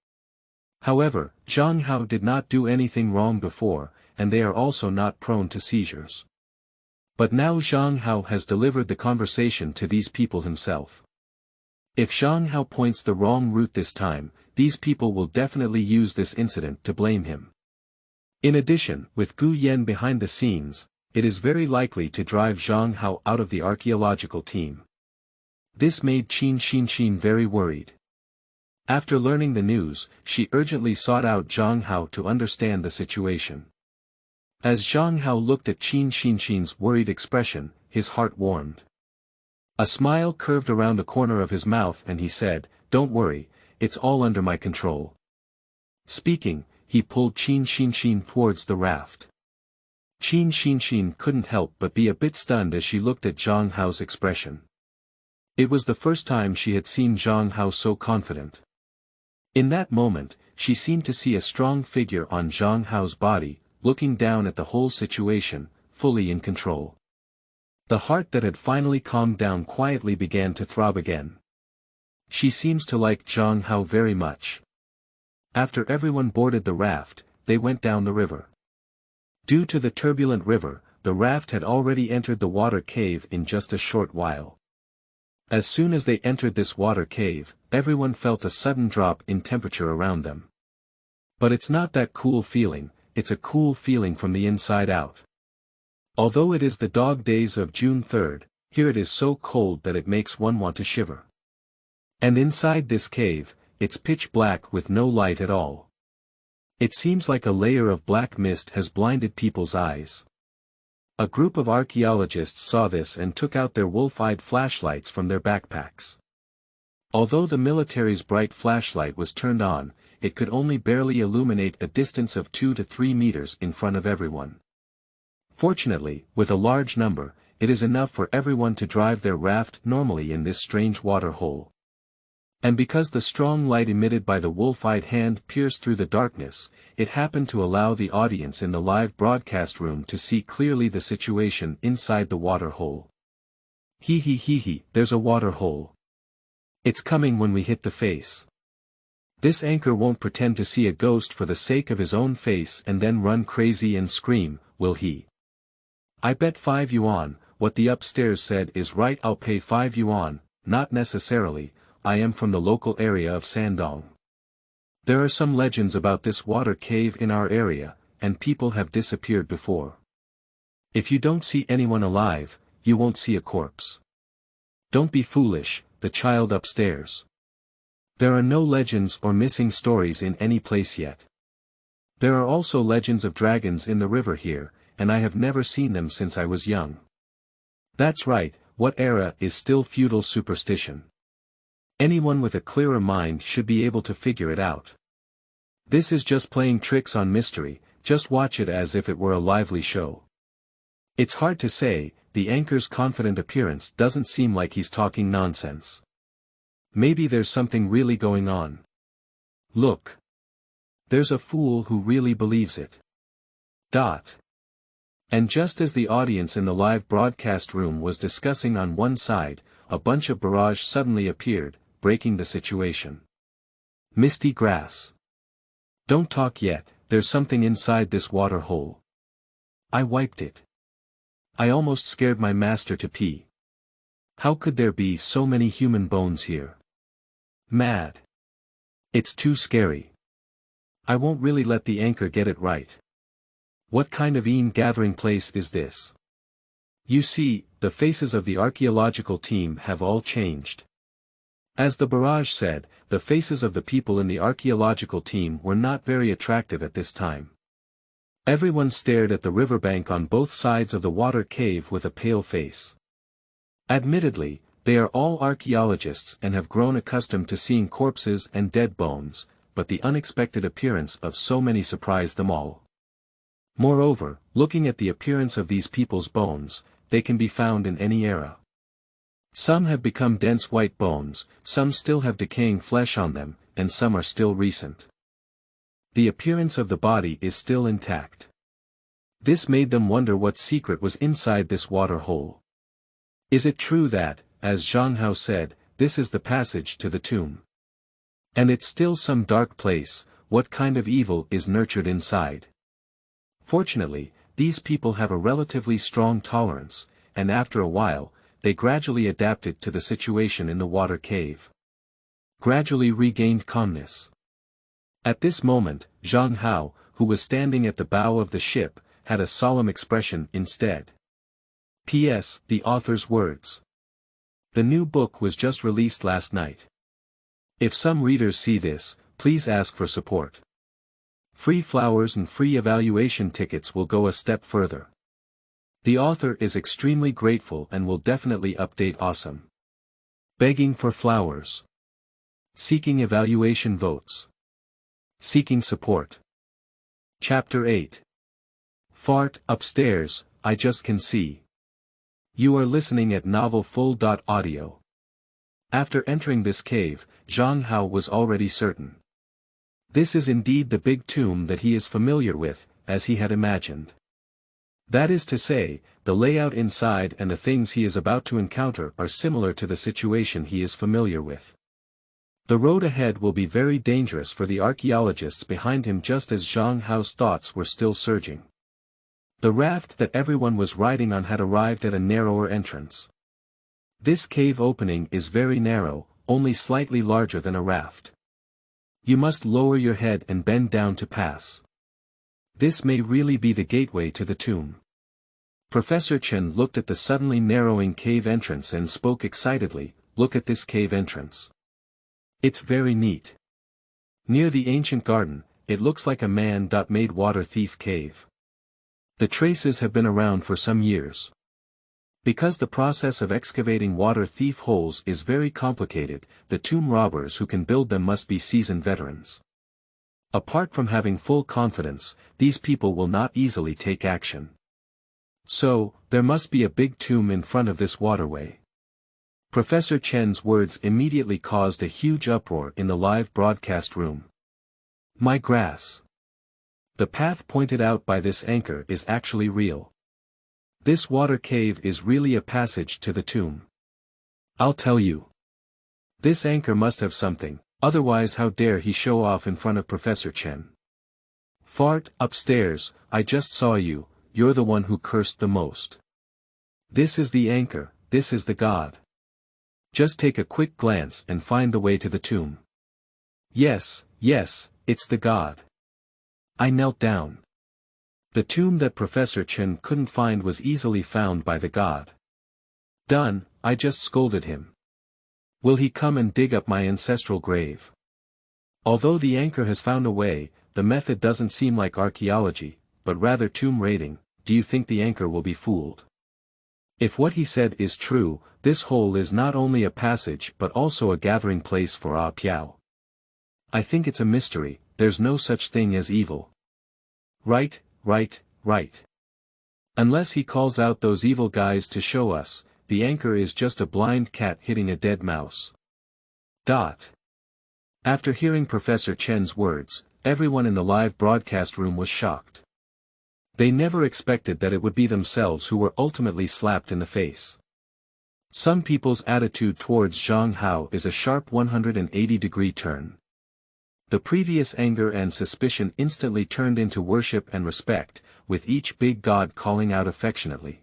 However, Zhang Hao did not do anything wrong before, and they are also not prone to seizures. But now Zhang Hao has delivered the conversation to these people himself. If Zhang Hao points the wrong route this time, these people will definitely use this incident to blame him. In addition, with Gu Yan behind the scenes, it is very likely to drive Zhang Hao out of the archaeological team. This made Qin Xinshin very worried. After learning the news, she urgently sought out Zhang Hao to understand the situation. As Zhang Hao looked at Qin Xinshin's worried expression, his heart warmed. A smile curved around the corner of his mouth and he said, "Don't worry, it's all under my control." Speaking, he pulled Qin Xinshin towards the raft. Qin Xinshin couldn't help but be a bit stunned as she looked at Zhang Hao's expression. It was the first time she had seen Zhang Hao so confident. In that moment, she seemed to see a strong figure on Zhang Hao's body, looking down at the whole situation, fully in control. The heart that had finally calmed down quietly began to throb again. She seems to like Zhang Hao very much. After everyone boarded the raft, they went down the river. Due to the turbulent river, the raft had already entered the water cave in just a short while. As soon as they entered this water cave, everyone felt a sudden drop in temperature around them. But it's not that cool feeling, it's a cool feeling from the inside out. Although it is the dog days of June 3rd, here it is so cold that it makes one want to shiver. And inside this cave, it's pitch black with no light at all. It seems like a layer of black mist has blinded people's eyes. A group of archaeologists saw this and took out their wolf-eyed flashlights from their backpacks. Although the military's bright flashlight was turned on, it could only barely illuminate a distance of 2 to 3 meters in front of everyone. Fortunately, with a large number, it is enough for everyone to drive their raft normally in this strange water hole. And because the strong light emitted by the wolf-eyed hand pierced through the darkness, it happened to allow the audience in the live broadcast room to see clearly the situation inside the water hole. Hee, there's a water hole. It's coming when we hit the face. This anchor won't pretend to see a ghost for the sake of his own face and then run crazy and scream, will he? I bet 5 yuan, what the upstairs said is right, I'll pay 5 yuan, not necessarily, I am from the local area of Sandong. There are some legends about this water cave in our area, and people have disappeared before. If you don't see anyone alive, you won't see a corpse. Don't be foolish, the child upstairs. There are no legends or missing stories in any place yet. There are also legends of dragons in the river here, and I have never seen them since I was young. That's right, what era is still feudal superstition? Anyone with a clearer mind should be able to figure it out. This is just playing tricks on mystery, just watch it as if it were a lively show. It's hard to say, the anchor's confident appearance doesn't seem like he's talking nonsense. Maybe there's something really going on. Look. There's a fool who really believes it. Dot. And just as the audience in the live broadcast room was discussing on one side, a bunch of barrage suddenly appeared, breaking the situation. Misty grass. Don't talk yet, there's something inside this water hole. I wiped it. I almost scared my master to pee. How could there be so many human bones here? Mad. It's too scary. I won't really let the anchor get it right. What kind of gathering place is this? You see, the faces of the archaeological team have all changed. As the barrage said, the faces of the people in the archaeological team were not very attractive at this time. Everyone stared at the riverbank on both sides of the water cave with a pale face. Admittedly, they are all archaeologists and have grown accustomed to seeing corpses and dead bones, but the unexpected appearance of so many surprised them all. Moreover, looking at the appearance of these people's bones, they can be found in any era. Some have become dense white bones, some still have decaying flesh on them, and some are still recent. The appearance of the body is still intact. This made them wonder what secret was inside this water hole. Is it true that, as Zhang Hao said, this is the passage to the tomb? And it's still some dark place, what kind of evil is nurtured inside? Fortunately, these people have a relatively strong tolerance, and after a while, they gradually adapted to the situation in the water cave. Gradually regained calmness. At this moment, Zhang Hao, who was standing at the bow of the ship, had a solemn expression instead. P.S. The author's words. The new book was just released last night. If some readers see this, please ask for support. Free flowers and free evaluation tickets will go a step further. The author is extremely grateful and will definitely update awesome. Begging for flowers. Seeking evaluation votes. Seeking support. Chapter 8. Fart upstairs, I just can see. You are listening at novelfull.audio. After entering this cave, Zhang Hao was already certain. This is indeed the big tomb that he is familiar with, as he had imagined. That is to say, the layout inside and the things he is about to encounter are similar to the situation he is familiar with. The road ahead will be very dangerous for the archaeologists behind him, just as Zhang Hao's thoughts were still surging. The raft that everyone was riding on had arrived at a narrower entrance. This cave opening is very narrow, only slightly larger than a raft. You must lower your head and bend down to pass. This may really be the gateway to the tomb. Professor Chen looked at the suddenly narrowing cave entrance and spoke excitedly, "Look at this cave entrance. It's very neat. Near the ancient garden, it looks like a man-made water thief cave. The traces have been around for some years. Because the process of excavating water thief holes is very complicated, the tomb robbers who can build them must be seasoned veterans. Apart from having full confidence, these people will not easily take action. So, there must be a big tomb in front of this waterway." Professor Chen's words immediately caused a huge uproar in the live broadcast room. My grass! The path pointed out by this anchor is actually real. This water cave is really a passage to the tomb. I'll tell you. This anchor must have something, otherwise how dare he show off in front of Professor Chen. Fart upstairs, I just saw you, you're the one who cursed the most. This is the anchor, this is the god. Just take a quick glance and find the way to the tomb. Yes, yes, it's the god. I knelt down. The tomb that Professor Chen couldn't find was easily found by the god. Done, I just scolded him. Will he come and dig up my ancestral grave? Although the anchor has found a way, the method doesn't seem like archaeology, but rather tomb raiding. Do you think the anchor will be fooled? If what he said is true, this hole is not only a passage but also a gathering place for Ah Piao. I think it's a mystery, there's no such thing as evil. Right. Unless he calls out those evil guys to show us, the anchor is just a blind cat hitting a dead mouse. After hearing Professor Chen's words, everyone in the live broadcast room was shocked. They never expected that it would be themselves who were ultimately slapped in the face. Some people's attitude towards Zhang Hao is a sharp 180-degree turn. The previous anger and suspicion instantly turned into worship and respect, with each big god calling out affectionately.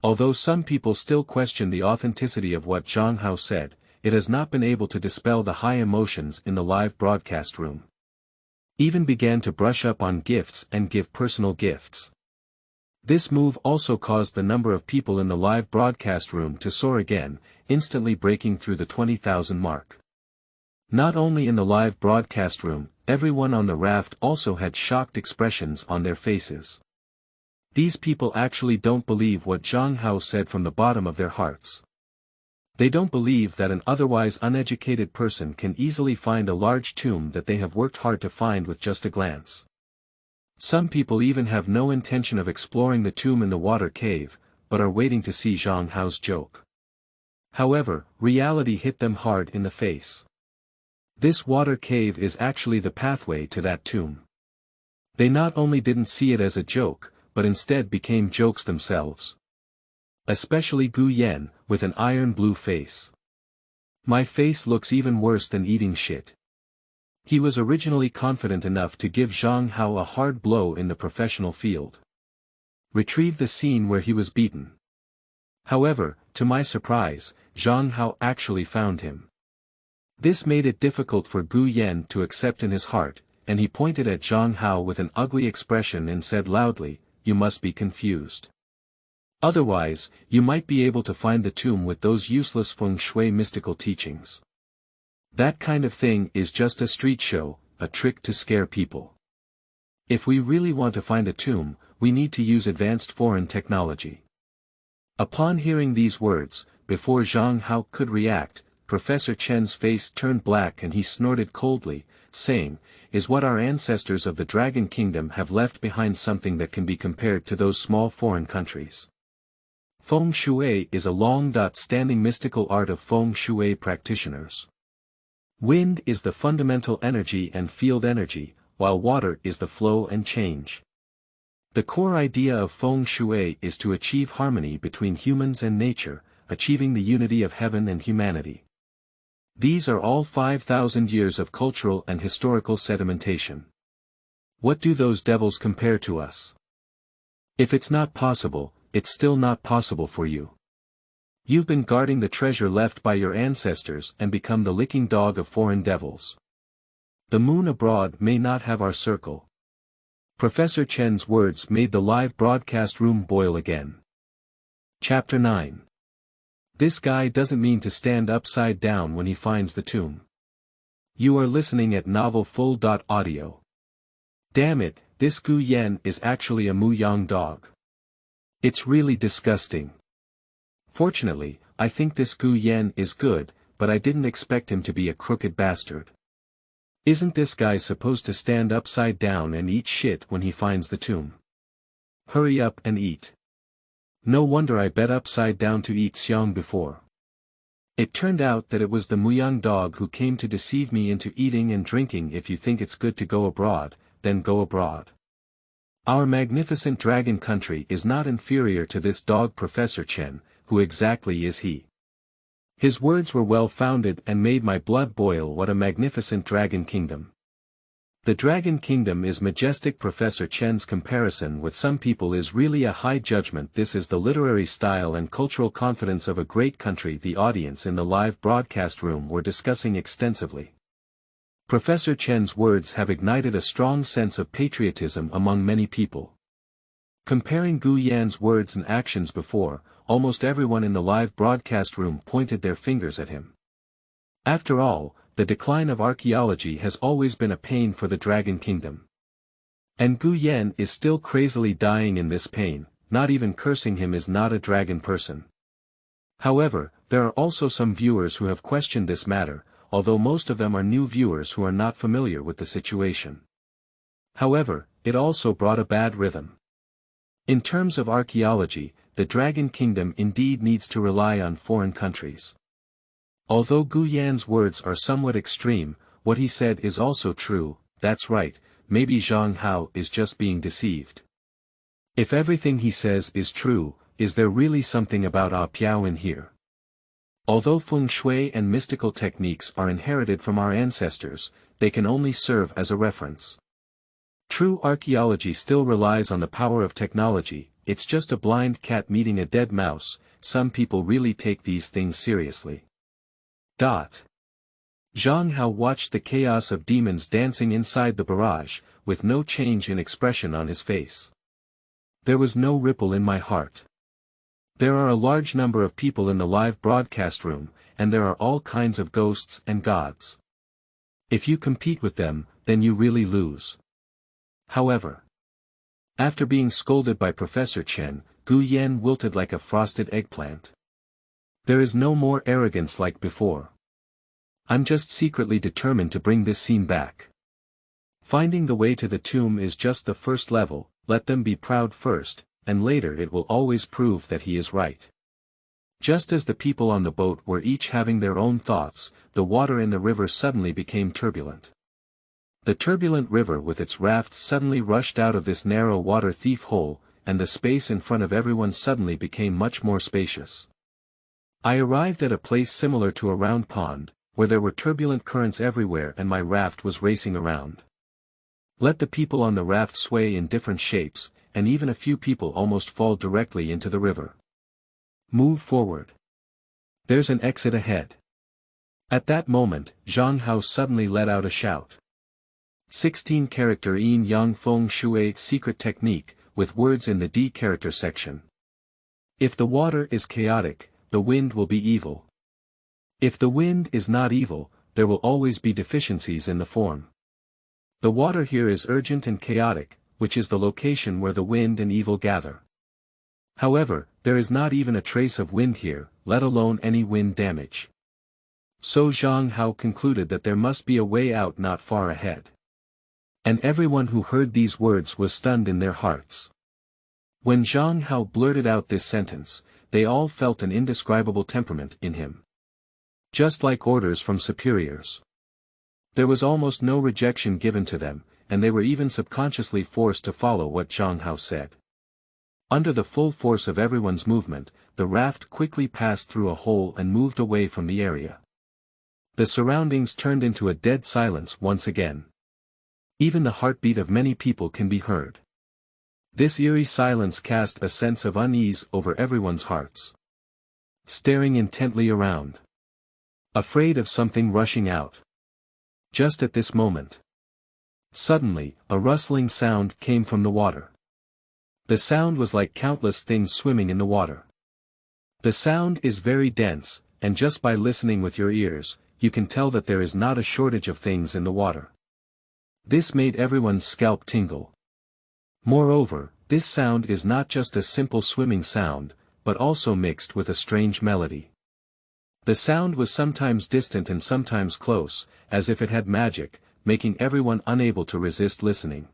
Although some people still question the authenticity of what Zhang Hao said, it has not been able to dispel the high emotions in the live broadcast room. Even began to brush up on gifts and give personal gifts. This move also caused the number of people in the live broadcast room to soar again, instantly breaking through the 20,000 mark. Not only in the live broadcast room, everyone on the raft also had shocked expressions on their faces. These people actually don't believe what Zhang Hao said from the bottom of their hearts. They don't believe that an otherwise uneducated person can easily find a large tomb that they have worked hard to find with just a glance. Some people even have no intention of exploring the tomb in the water cave, but are waiting to see Zhang Hao's joke. However, reality hit them hard in the face. This water cave is actually the pathway to that tomb. They not only didn't see it as a joke, but instead became jokes themselves. Especially Gu Yan, with an iron blue face. My face looks even worse than eating shit. He was originally confident enough to give Zhang Hao a hard blow in the professional field. Retrieve the scene where he was beaten. However, to my surprise, Zhang Hao actually found him. This made it difficult for Gu Yan to accept in his heart, and he pointed at Zhang Hao with an ugly expression and said loudly, "You must be confused. Otherwise, you might be able to find the tomb with those useless Feng Shui mystical teachings. That kind of thing is just a street show, a trick to scare people. If we really want to find a tomb, we need to use advanced foreign technology." Upon hearing these words, before Zhang Hao could react, Professor Chen's face turned black and he snorted coldly, saying, "Is what our ancestors of the Dragon Kingdom have left behind something that can be compared to those small foreign countries?" Feng Shui is a long-standing mystical art of Feng Shui practitioners. Wind is the fundamental energy and field energy, while water is the flow and change. The core idea of Feng Shui is to achieve harmony between humans and nature, achieving the unity of heaven and humanity. These are all 5,000 years of cultural and historical sedimentation. What do those devils compare to us? If it's not possible, it's still not possible for you. You've been guarding the treasure left by your ancestors and become the licking dog of foreign devils. The moon abroad may not have our circle. Professor Chen's words made the live broadcast room boil again. Chapter 9. This guy doesn't mean to stand upside down when he finds the tomb. You are listening at novelfull.audio. Damn it, this Gu Yan is actually a Muyang dog. It's really disgusting. Fortunately, I think this Gu Yan is good, but I didn't expect him to be a crooked bastard. Isn't this guy supposed to stand upside down and eat shit when he finds the tomb? Hurry up and eat. No wonder I bet upside down to eat xiang before. It turned out that it was the Muyang dog who came to deceive me into eating and drinking. If you think it's good to go abroad, then go abroad. Our magnificent dragon country is not inferior to this dog. Professor Chen, who exactly is he? His words were well-founded and made my blood boil. What a magnificent dragon kingdom. The dragon kingdom is majestic. Professor Chen's comparison with some people is really a high judgment. This is the literary style and cultural confidence of a great country. The audience in the live broadcast room were discussing extensively. Professor Chen's words have ignited a strong sense of patriotism among many people. Comparing Gu Yan's words and actions before, almost everyone in the live broadcast room pointed their fingers at him. After all, the decline of archaeology has always been a pain for the Dragon Kingdom. And Gu Yan is still crazily dying in this pain. Not even cursing him is not a dragon person. However, there are also some viewers who have questioned this matter, although most of them are new viewers who are not familiar with the situation. However, it also brought a bad rhythm. In terms of archaeology, the Dragon Kingdom indeed needs to rely on foreign countries. Although Gu Yan's words are somewhat extreme, what he said is also true. That's right, maybe Zhang Hao is just being deceived. If everything he says is true, is there really something about Ah Piao in here? Although Feng Shui and mystical techniques are inherited from our ancestors, they can only serve as a reference. True archaeology still relies on the power of technology. It's just a blind cat meeting a dead mouse. Some people really take these things seriously. Zhang Hao watched the chaos of demons dancing inside the barrage, with no change in expression on his face. There was no ripple in my heart. There are a large number of people in the live broadcast room, and there are all kinds of ghosts and gods. If you compete with them, then you really lose. However, after being scolded by Professor Chen, Gu Yan wilted like a frosted eggplant. There is no more arrogance like before. I'm just secretly determined to bring this scene back. Finding the way to the tomb is just the first level. Let them be proud first, and later it will always prove that he is right. Just as the people on the boat were each having their own thoughts, the water in the river suddenly became turbulent. The turbulent river with its raft suddenly rushed out of this narrow water thief hole, and the space in front of everyone suddenly became much more spacious. I arrived at a place similar to a round pond, where there were turbulent currents everywhere and my raft was racing around. Let the people on the raft sway in different shapes, and even a few people almost fall directly into the river. Move forward. There's an exit ahead. At that moment, Zhang Hao suddenly let out a shout. 16-character Yin Yang Feng Shui secret technique, with words in the D character section. If the water is chaotic, the wind will be evil. If the wind is not evil, there will always be deficiencies in the form. The water here is urgent and chaotic, which is the location where the wind and evil gather. However, there is not even a trace of wind here, let alone any wind damage. So Zhang Hao concluded that there must be a way out not far ahead. And everyone who heard these words was stunned in their hearts. When Zhang Hao blurted out this sentence, they all felt an indescribable temperament in him. Just like orders from superiors. There was almost no rejection given to them, and they were even subconsciously forced to follow what Zhang Hao said. Under the full force of everyone's movement, the raft quickly passed through a hole and moved away from the area. The surroundings turned into a dead silence once again. Even the heartbeat of many people can be heard. This eerie silence cast a sense of unease over everyone's hearts. Staring intently around. Afraid of something rushing out. Just at this moment. Suddenly, a rustling sound came from the water. The sound was like countless things swimming in the water. The sound is very dense, and just by listening with your ears, you can tell that there is not a shortage of things in the water. This made everyone's scalp tingle. Moreover, this sound is not just a simple swimming sound, but also mixed with a strange melody. The sound was sometimes distant and sometimes close, as if it had magic, making everyone unable to resist listening.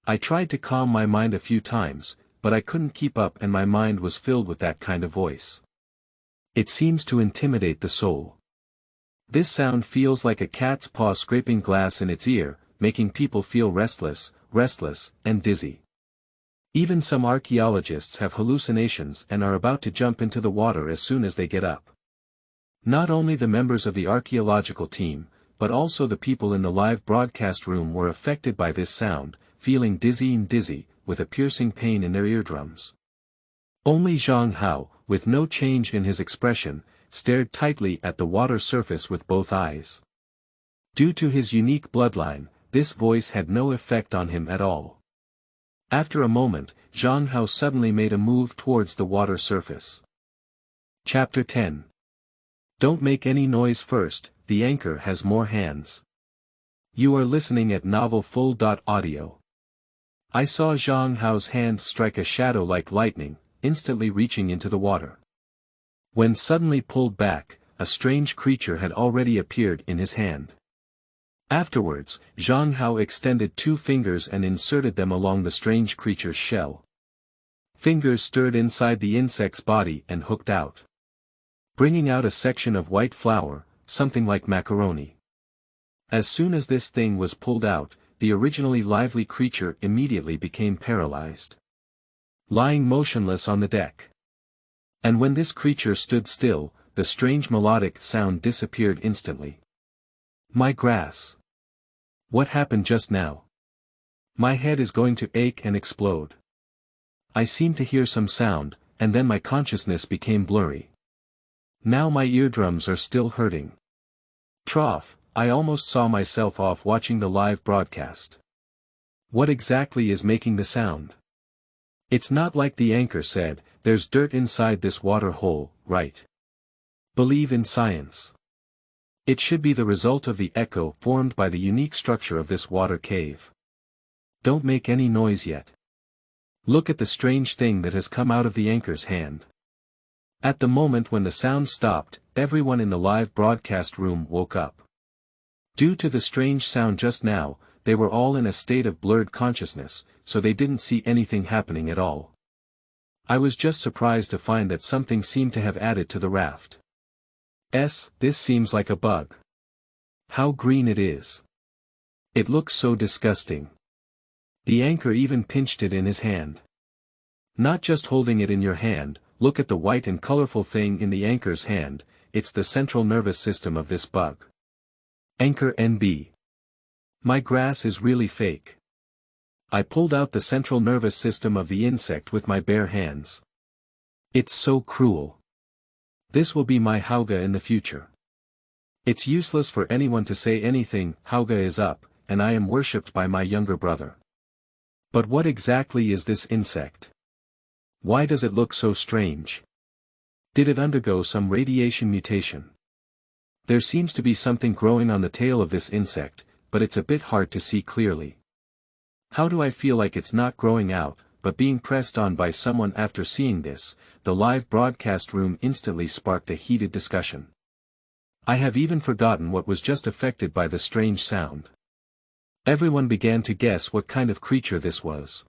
I tried to calm my mind a few times, but I couldn't keep up and my mind was filled with that kind of voice. It seems to intimidate the soul. This sound feels like a cat's paw scraping glass in its ear, making people feel restless, and dizzy. Even some archaeologists have hallucinations and are about to jump into the water as soon as they get up. Not only the members of the archaeological team, but also the people in the live broadcast room were affected by this sound, feeling dizzy, with a piercing pain in their eardrums. Only Zhang Hao, with no change in his expression, stared tightly at the water surface with both eyes. Due to his unique bloodline, this voice had no effect on him at all. After a moment, Zhang Hao suddenly made a move towards the water surface. Chapter 10. Don't make any noise first, the anchor has more hands. You are listening at novelfull.audio. I saw Zhang Hao's hand strike a shadow like lightning, instantly reaching into the water. When suddenly pulled back, a strange creature had already appeared in his hand. Afterwards, Zhang Hao extended 2 fingers and inserted them along the strange creature's shell. Fingers stirred inside the insect's body and hooked out, bringing out a section of white flour, something like macaroni. As soon as this thing was pulled out, the originally lively creature immediately became paralyzed. lying motionless on the deck. And when this creature stood still, the strange melodic sound disappeared instantly. My grass! What happened just now? My head is going to ache and explode. I seemed to hear some sound, and then my consciousness became blurry. Now my eardrums are still hurting. Trough, I almost saw myself off watching the live broadcast. What exactly is making the sound? It's not like the anchor said, there's dirt inside this water hole, right? Believe in science. It should be the result of the echo formed by the unique structure of this water cave. Don't make any noise yet. Look at the strange thing that has come out of the anchor's hand. At the moment when the sound stopped, everyone in the live broadcast room woke up. Due to the strange sound just now, they were all in a state of blurred consciousness, so they didn't see anything happening at all. I was just surprised to find that something seemed to have added to the raft. This seems like a bug. How green it is. It looks so disgusting. The anchor even pinched it in his hand. Not just holding it in your hand, look at the white and colorful thing in the anchor's hand, it's the central nervous system of this bug. Anchor NB. My grass is really fake. I pulled out the central nervous system of the insect with my bare hands. It's so cruel. This will be my Hauga in the future. It's useless for anyone to say anything, Hauga is up, and I am worshipped by my younger brother. But what exactly is this insect? Why does it look so strange? Did it undergo some radiation mutation? There seems to be something growing on the tail of this insect, but it's a bit hard to see clearly. How do I feel like it's not growing out, but being pressed on by someone? After seeing this, the live broadcast room instantly sparked a heated discussion. I have even forgotten what was just affected by the strange sound. Everyone began to guess what kind of creature this was.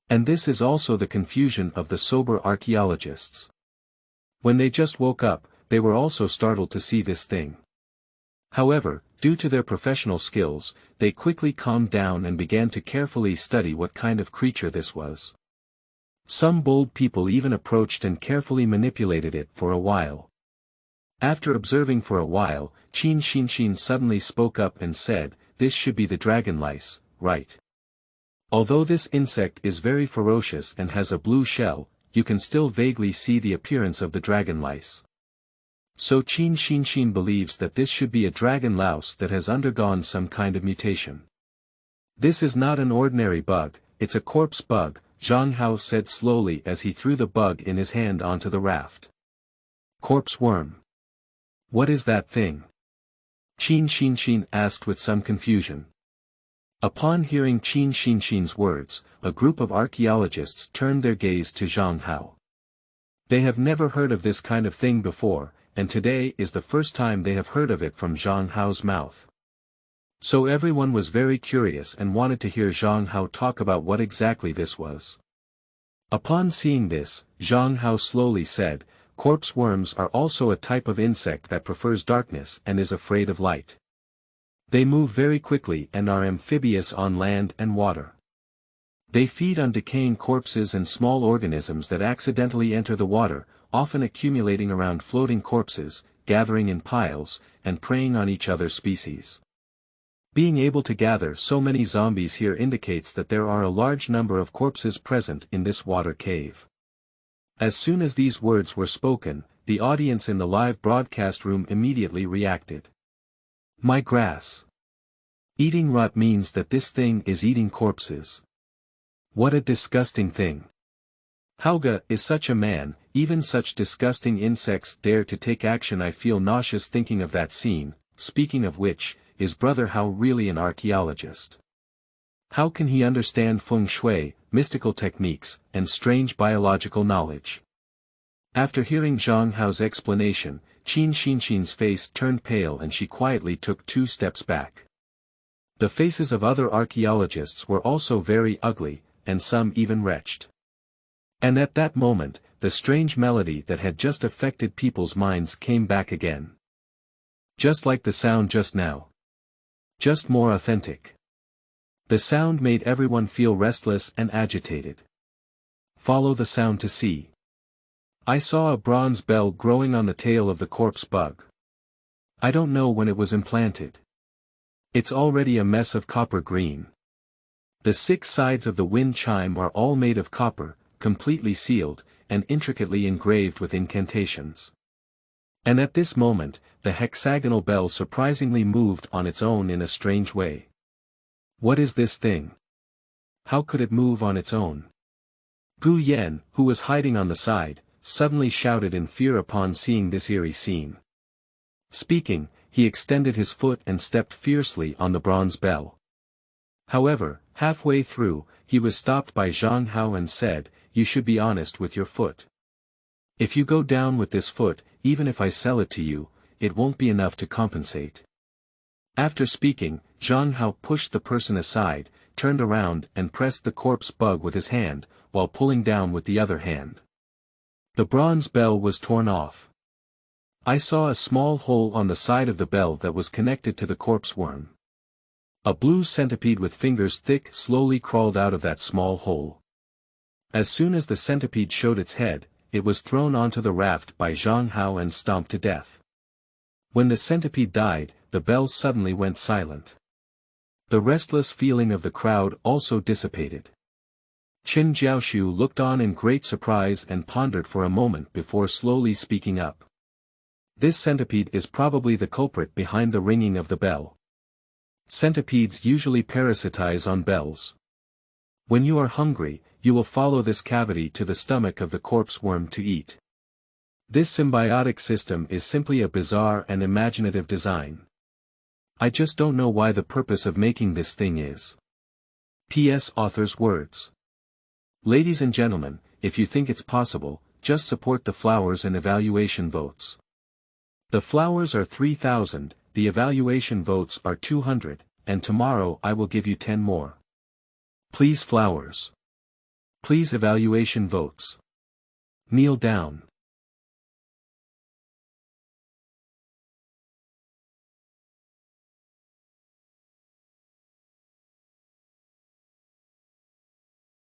And this is also the confusion of the sober archaeologists. When they just woke up, they were also startled to see this thing. However, due to their professional skills, they quickly calmed down and began to carefully study what kind of creature this was. Some bold people even approached and carefully manipulated it for a while. After observing for a while, Qin Shinshin suddenly spoke up and said, "This should be the dragon lice, right? Although this insect is very ferocious and has a blue shell, you can still vaguely see the appearance of the dragon lice. So Qin Shinshin believes that this should be a dragon louse that has undergone some kind of mutation. This is not an ordinary bug, it's a corpse bug," Zhang Hao said slowly as he threw the bug in his hand onto the raft. Corpse worm. What is that thing? Qin Shinshin asked with some confusion. Upon hearing Qin Shinshin's words, a group of archaeologists turned their gaze to Zhang Hao. They have never heard of this kind of thing before, and today is the first time they have heard of it from Zhang Hao's mouth. So everyone was very curious and wanted to hear Zhang Hao talk about what exactly this was. Upon seeing this, Zhang Hao slowly said, "Corpse worms are also a type of insect that prefers darkness and is afraid of light. They move very quickly and are amphibious on land and water. They feed on decaying corpses and small organisms that accidentally enter the water, often accumulating around floating corpses, gathering in piles, and preying on each other's species. Being able to gather so many zombies here indicates that there are a large number of corpses present in this water cave." As soon as these words were spoken, the audience in the live broadcast room immediately reacted. My grass. Eating rot means that this thing is eating corpses. What a disgusting thing. Hauga is such a man, even such disgusting insects dare to take action. I feel nauseous thinking of that scene. Speaking of which, is Brother Hao really an archaeologist? How can he understand feng shui, mystical techniques, and strange biological knowledge? After hearing Zhang Hao's explanation, Qin Shinshin's face turned pale and she quietly took 2 steps back. The faces of other archaeologists were also very ugly, and some even wretched. And at that moment, the strange melody that had just affected people's minds came back again. Just like the sound just now. Just more authentic. The sound made everyone feel restless and agitated. Follow the sound to see. I saw a bronze bell growing on the tail of the corpse bug. I don't know when it was implanted. It's already a mess of copper green. The 6 sides of the wind chime are all made of copper, completely sealed, and intricately engraved with incantations. And at this moment, the hexagonal bell surprisingly moved on its own in a strange way. What is this thing? How could it move on its own? Gu Yan, who was hiding on the side, suddenly shouted in fear upon seeing this eerie scene. Speaking, he extended his foot and stepped fiercely on the bronze bell. However, halfway through, he was stopped by Zhang Hao and said, "You should be honest with your foot. If you go down with this foot, even if I sell it to you, it won't be enough to compensate." After speaking, Zhang Hao pushed the person aside, turned around and pressed the corpse bug with his hand, while pulling down with the other hand. The bronze bell was torn off. I saw a small hole on the side of the bell that was connected to the corpse worm. A blue centipede with fingers thick slowly crawled out of that small hole. As soon as the centipede showed its head, it was thrown onto the raft by Zhang Hao and stomped to death. When the centipede died, the bell suddenly went silent. The restless feeling of the crowd also dissipated. Qin Jiaoshu looked on in great surprise and pondered for a moment before slowly speaking up. This centipede is probably the culprit behind the ringing of the bell. Centipedes usually parasitize on bells. When you are hungry, you will follow this cavity to the stomach of the corpse worm to eat. This symbiotic system is simply a bizarre and imaginative design. I just don't know why the purpose of making this thing is. P.S. Author's words. Ladies and gentlemen, if you think it's possible, just support the flowers and evaluation votes. The flowers are 3,000, the evaluation votes are 200, and tomorrow I will give you 10 more. Please flowers. Please evaluation votes. Kneel down.